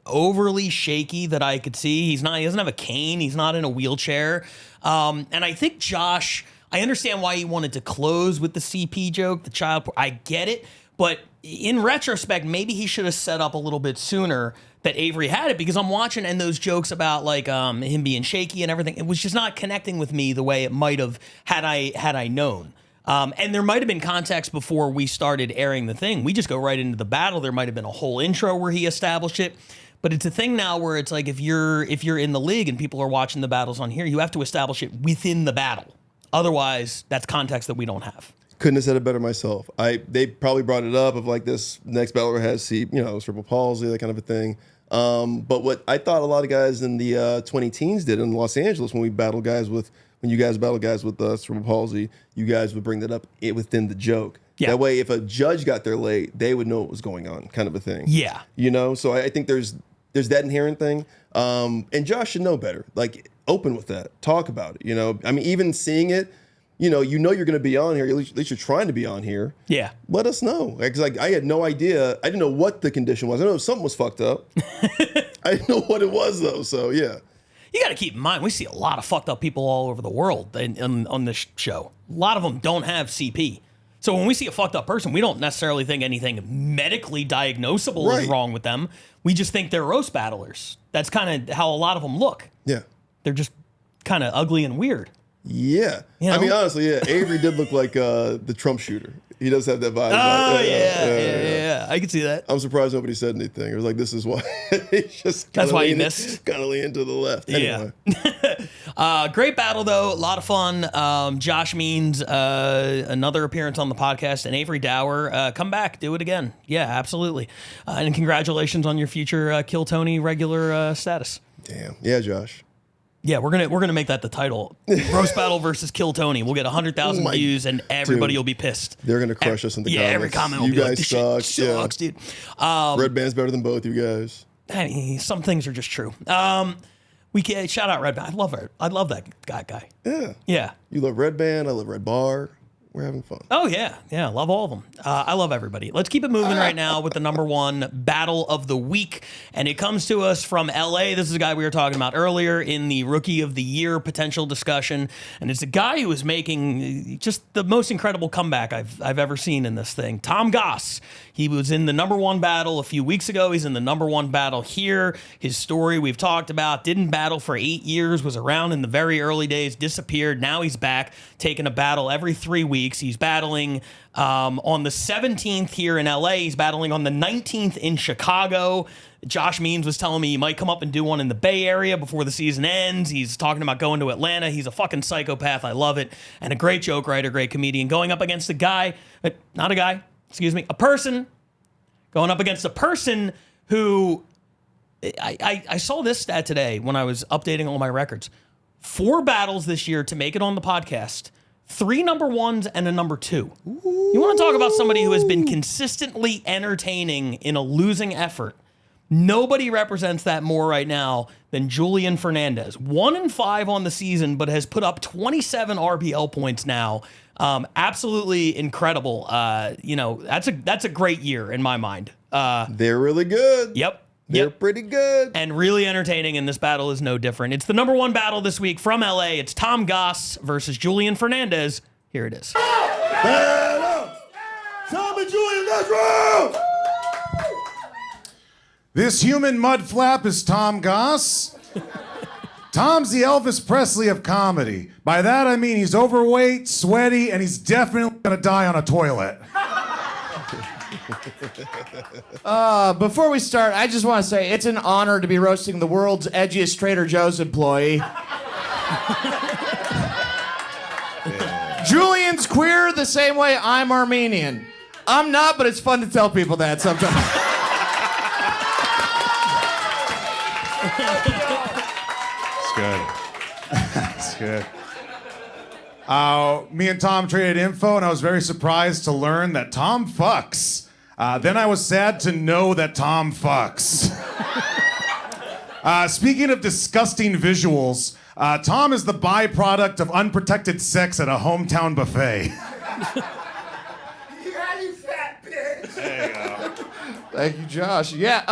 overly shaky that I could see. He doesn't have a cane. He's not in a wheelchair. And I think Josh, I understand why he wanted to close with the CP joke, the child. I get it. But in retrospect, maybe he should have set up a little bit sooner that Avery had it, because I'm watching and those jokes about like him being shaky and everything, it was just not connecting with me the way it might have had I known. And there might have been context before we started airing the thing. We just go right into the battle. There might have been a whole intro where he established it. But it's a thing now where it's like if you're in the league and people are watching the battles on here, you have to establish it within the battle. Otherwise, that's context that we don't have. Couldn't have said it better myself. They probably brought it up of like this next battler has cerebral palsy, that kind of a thing. But what I thought a lot of guys in the 20-teens did in Los Angeles when you guys battle guys with cerebral palsy, you guys would bring that up within the joke. Yeah. That way, if a judge got there late, they would know what was going on, kind of a thing. Yeah. So I think there's that inherent thing. And Josh should know better. Like, open with that. Talk about it, I mean, even seeing it, you're going to be on here. At least you're trying to be on here. Yeah. Let us know. Because I had no idea. I didn't know what the condition was. I know something was fucked up. I didn't know what it was, though. So, yeah. You got to keep in mind, we see a lot of fucked up people all over the world on this show. A lot of them don't have CP. So when we see a fucked up person, we don't necessarily think anything medically diagnosable is wrong with them. We just think they're roast battlers. That's kind of how a lot of them look. Yeah. They're just kind of ugly and weird. Yeah. I mean, honestly, yeah. Avery did look like the Trump shooter. He does have that vibe. Oh, yeah. I can see that. I'm surprised nobody said anything. It was like, this is why. That's why you missed. Kind of lean to the left. Anyway. Yeah. Great battle, though. A lot of fun. Josh Means, another appearance on the podcast. And Avery Dower, come back. Do it again. Yeah, absolutely. And congratulations on your future Kill Tony regular status. Damn. Yeah, Josh. Yeah, we're gonna make that the title. Roast battle versus Kill Tony. We'll get 100,000 views and everybody will be pissed. They're gonna crush us in the comments. Yeah, every comment will be like, this shit sucks, dude. Red Band's better than both you guys. I mean, some things are just true. We can shout out Red Band. I love that guy. Yeah. Yeah. You love Red Band. I love Red Bar. We're having fun. Oh, yeah. Yeah, love all of them. I love everybody. Let's keep it moving right now with the number 1 battle of the week. And it comes to us from LA. This is a guy we were talking about earlier in the Rookie of the Year potential discussion. And it's a guy who is making just the most incredible comeback I've ever seen in this thing. Tom Goss. He was in the number 1 battle a few weeks ago. He's in the number 1 battle here. His story we've talked about. Didn't battle for 8 years. Was around in the very early days. Disappeared. Now he's back, taking a battle every 3 weeks. He's battling on the 17th here in LA. He's battling on the 19th in Chicago. Josh Means was telling me he might come up and do one in the Bay Area before the season ends. He's talking about going to Atlanta. He's a fucking psychopath. I love it. And a great joke writer, great comedian. Going up against a person. Going up against a person who, I saw this stat today when I was updating all my records. 4 battles this year to make it on the podcast. 3 number 1s and a number 2. You want to talk about somebody who has been consistently entertaining in a losing effort. Nobody represents that more right now than Julian Fernandez. 1-5 on the season, but has put up 27 RBL points now. Absolutely incredible. That's a great year in my mind. They're really good. Yep. They're pretty good. And really entertaining, and this battle is no different. It's the number 1 battle this week from LA. It's Tom Goss versus Julian Fernandez. Here it is. Battle! Tom and Julian, let's roll! This human mud flap is Tom Goss. Tom's the Elvis Presley of comedy. By that I mean he's overweight, sweaty, and he's definitely gonna die on a toilet. Before we start, I just want to say it's an honor to be roasting the world's edgiest Trader Joe's employee. Julian's queer the same way I'm Armenian. I'm not, but it's fun to tell people that sometimes. It's good. It's good. Me and Tom traded info, and I was very surprised to learn that Tom fucks. Then I was sad to know that Tom fucks. Speaking of disgusting visuals, Tom is the byproduct of unprotected sex at a hometown buffet. Yeah, you fat bitch! There you go. Thank you, Josh. Yeah,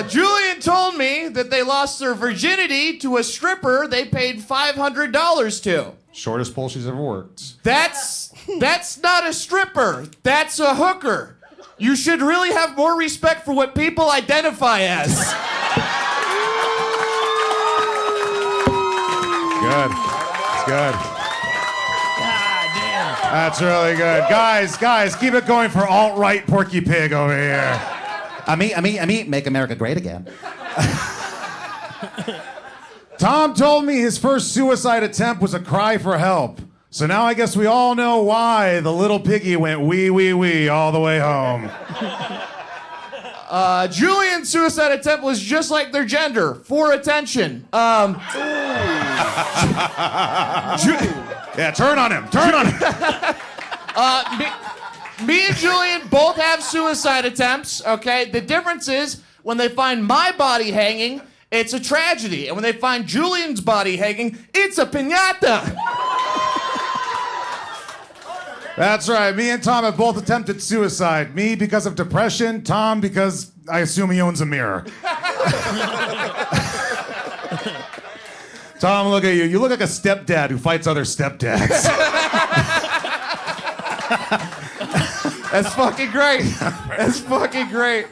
Julian told me that they lost their virginity to a stripper they paid $500 to. Shortest pole she's ever worked. That's not a stripper. That's a hooker. You should really have more respect for what people identify as. Good. It's good. God damn. That's really good. Guys, keep it going for alt-right Porky Pig over here. I mean, make America great again. Tom told me his first suicide attempt was a cry for help. So now I guess we all know why the little piggy went wee, wee, wee all the way home. Julian's suicide attempt was just like their gender, for attention. Yeah, turn on him. Me and Julian both have suicide attempts, okay? The difference is when they find my body hanging, it's a tragedy. And when they find Julian's body hanging, it's a piñata. That's right. Me and Tom have both attempted suicide. Me because of depression, Tom because I assume he owns a mirror. Tom, look at you. You look like a stepdad who fights other stepdads. That's fucking great. That's fucking great.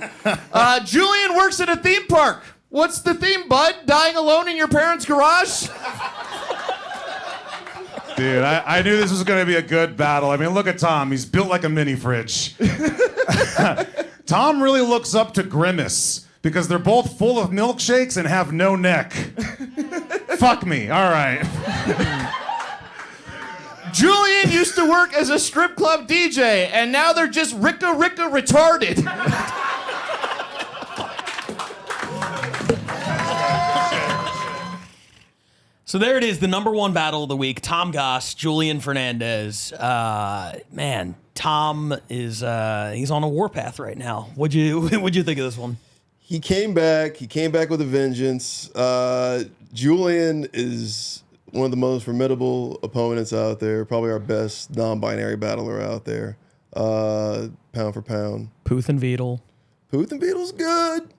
Julian works at a theme park. What's the theme, bud? Dying alone in your parents' garage? Dude, I knew this was going to be a good battle. I mean, look at Tom. He's built like a mini fridge. Tom really looks up to Grimace because they're both full of milkshakes and have no neck. Fuck me. All right. Julian used to work as a strip club DJ, and now they're just Ricka retarded. So there it is, the number 1 battle of the week. Tom Goss, Julian Fernandez. Man, Tom is he's on a warpath right now. What'd you think of this one? He came back with a vengeance. Julian is one of the most formidable opponents out there, probably our best non-binary battler out there. Pound for pound. Puth and Beetle. Puth and Beetle's good.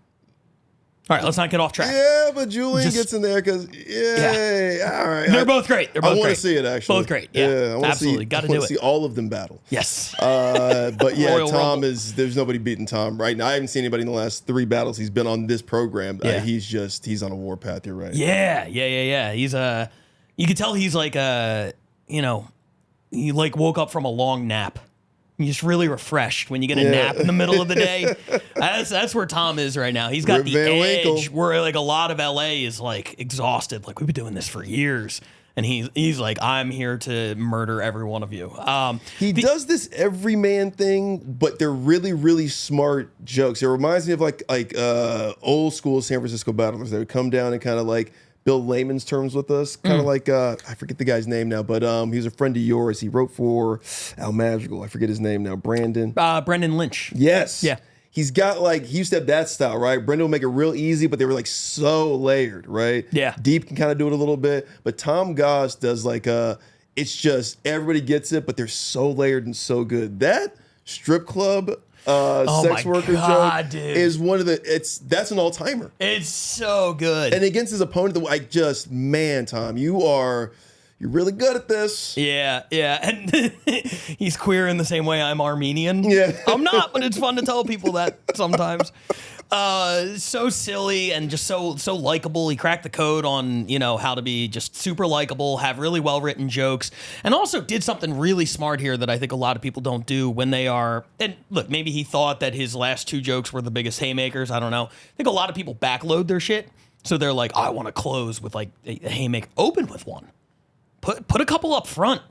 All right, let's not get off track. Yeah, but Julian gets in there because, all right. They're both great. I want to see it, actually. Both great. Yeah, I absolutely. Got to do it. See all of them battle. Yes. But yeah, Royal Tom Rumble. there's nobody beating Tom right now. I haven't seen anybody in the last 3 battles he's been on this program. Yeah. He's on a warpath. You're right. Yeah. He's you could tell he's like he like woke up from a long nap. You're just really refreshed when you get a nap in the middle of the day. That's where Tom is right now. He's got Rip the Van edge Winkle. where like a lot of LA is like exhausted. Like we've been doing this for years. And he's like, I'm here to murder every one of you. He does this everyman thing, but they're really, really smart jokes. It reminds me of like old school San Francisco battlers. They would come down and kind of like build layman's terms with us. Kind of like, I forget the guy's name now, but he was a friend of yours. He wrote for Al Madrigal. I forget his name now. Brendan Lynch. Yes. Yeah. He's got like, he used to have that style, right? Brendan would make it real easy, but they were like so layered, right? Yeah. Deep can kind of do it a little bit, but Tom Goss does like, it's just everybody gets it, but they're so layered and so good. That strip club sex worker joke dude. is one of that's an all-timer. It's so good. And against his opponent, man, Tom, you're really good at this. Yeah. And he's queer in the same way I'm Armenian. Yeah. I'm not, but it's fun to tell people that sometimes. So silly and just so likable. He cracked the code on, how to be just super likable, have really well-written jokes, and also did something really smart here that I think a lot of people don't do when they are, and look, maybe he thought that his last 2 jokes were the biggest haymakers. I don't know. I think a lot of people backload their shit. So they're like, I want to close with like a haymaker. Open with one. Put a couple up front.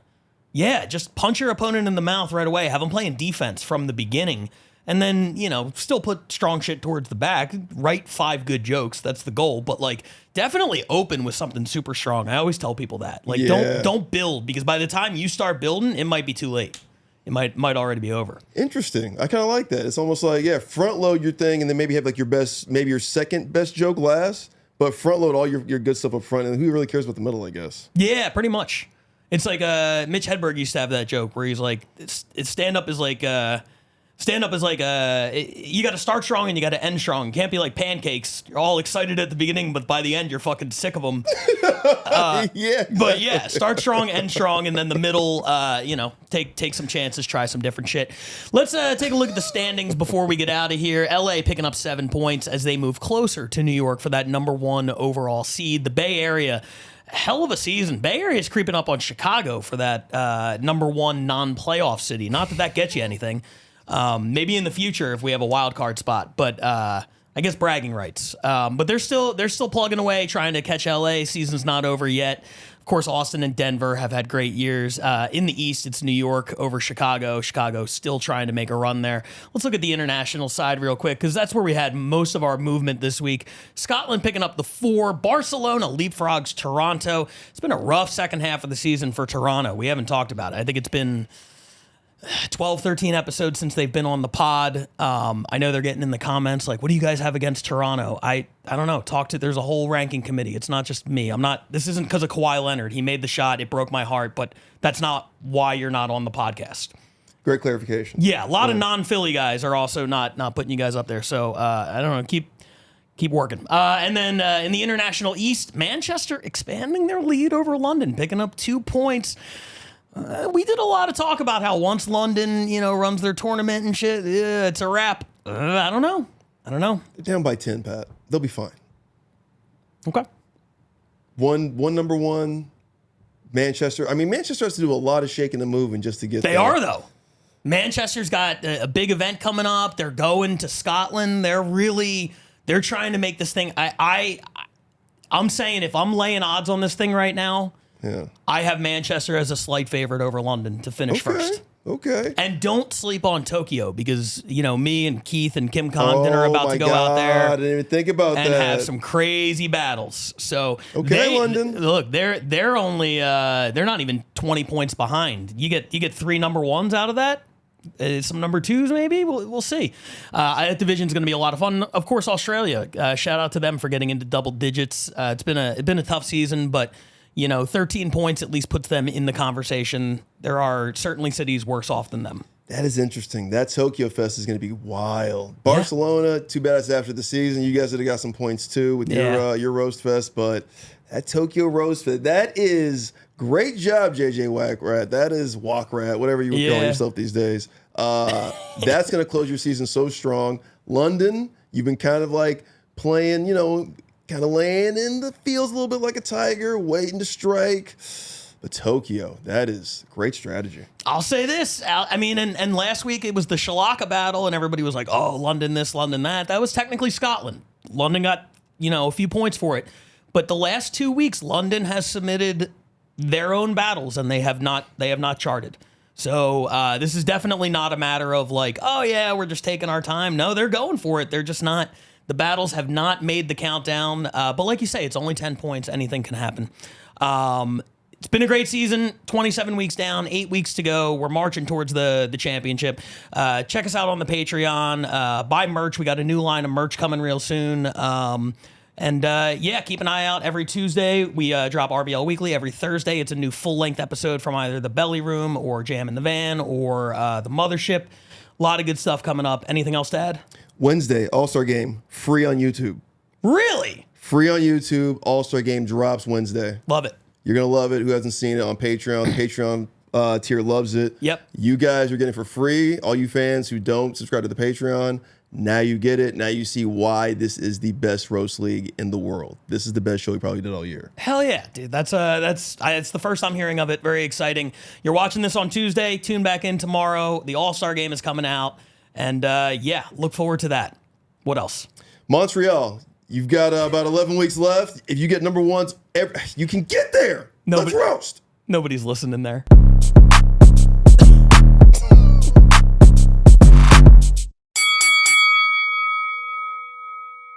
Yeah, just punch your opponent in the mouth right away. Have them playing defense from the beginning. And then, still put strong shit towards the back. Write 5 good jokes. That's the goal. But, like, definitely open with something super strong. I always tell people that. Like, don't build. Because by the time you start building, it might be too late. It might already be over. Interesting. I kind of like that. It's almost like, front load your thing and then maybe have like your second best joke last. But front load all your good stuff up front, and who really cares about the middle, I guess? Yeah, pretty much. It's like Mitch Hedberg used to have that joke where he's like, stand up is like you got to start strong and you got to end strong. You can't be like pancakes. You're all excited at the beginning, but by the end, you're fucking sick of them. Yeah. But yeah, start strong, end strong, and then the middle, take some chances, try some different shit. Let's take a look at the standings before we get out of here. LA picking up 7 points as they move closer to New York for that #1 overall seed. The Bay Area, hell of a season. Bay Area is creeping up on Chicago for that #1 non-playoff city. Not that gets you anything. Maybe in the future if we have a wild card spot, but I guess bragging rights. But they're still plugging away, trying to catch LA. Season's not over yet. Of course, Austin and Denver have had great years. In the East, it's New York over Chicago. Chicago still trying to make a run there. Let's look at the international side real quick, because that's where we had most of our movement this week. Scotland picking up the 4. Barcelona leapfrogs Toronto. It's been a rough second half of the season for Toronto. We haven't talked about it. I think it's been 12, 13 episodes since they've been on the pod. I know they're getting in the comments like, what do you guys have against Toronto? I don't know. There's a whole ranking committee. It's not just me. This isn't because of Kawhi Leonard. He made the shot. It broke my heart, but that's not why you're not on the podcast. Great clarification. Yeah, a lot of non-Philly guys are also not putting you guys up there. So I don't know. Keep working. And then in the international East, Manchester expanding their lead over London, picking up 2 points. We did a lot of talk about how once London, runs their tournament and shit, it's a wrap. I don't know. They're down by 10, Pat. They'll be fine. Okay. One #1, Manchester. I mean, Manchester has to do a lot of shaking and moving just to get there. They are, though. Manchester's got a big event coming up. They're going to Scotland. They're trying to make this thing. I'm saying if I'm laying odds on this thing right now, yeah, I have Manchester as a slight favorite over London to finish first. Okay. And don't sleep on Tokyo because, me and Keith and Kim Condon are about to go out there. I didn't even think about and that. have some crazy battles. So London. Look, they're only they're not even 20 points behind. You get 3 #1s out of that. Some #2s maybe. We'll see. That division's going to be a lot of fun. Of course, Australia. Shout out to them for getting into double digits. It's been a tough season, but 13 points at least puts them in the conversation. There are certainly cities worse off than them. That is interesting. That Tokyo Fest is going to be wild. Barcelona, too bad it's after the season. You guys would have got some points too with your Roast Fest, but that Tokyo Roast Fest, that is great job, JJ Wackrat. That is Wackrat, whatever you would call yourself these days. That's going to close your season so strong. London, you've been kind of like playing, kind of laying in the fields a little bit like a tiger, waiting to strike. But Tokyo, that is great strategy. I'll say this. And last week it was the Shalaka battle, and everybody was like, oh, London this, London that. That was technically Scotland. London got, a few points for it. But the last 2 weeks, London has submitted their own battles, and they have not charted. So this is definitely not a matter of like, oh yeah, we're just taking our time. No, they're going for it. They're just not. The battles have not made the countdown. But like you say, it's only 10 points. Anything can happen. It's been a great season. 27 weeks down, 8 weeks to go. We're marching towards the championship. Check us out on the Patreon. Buy merch. We got a new line of merch coming real soon. Keep an eye out. Every Tuesday, we drop RBL Weekly. Every Thursday, it's a new full-length episode from either the Belly Room or Jam in the Van or the Mothership. A lot of good stuff coming up. Anything else to add? Wednesday, All-Star Game, free on YouTube. Really? Free on YouTube. All-Star Game drops Wednesday. Love it. You're going to love it. Who hasn't seen it on Patreon? Patreon tier loves it. Yep. You guys are getting it for free. All you fans who don't subscribe to the Patreon, now you get it. Now you see why this is the best roast league in the world. This is the best show we probably did all year. Hell yeah, dude. It's the first time hearing of it. Very exciting. You're watching this on Tuesday. Tune back in tomorrow. The All-Star Game is coming out. And look forward to that. What else? Montreal. You've got about 11 weeks left. If you get number ones, you can get there. Let's roast. Nobody's listening there.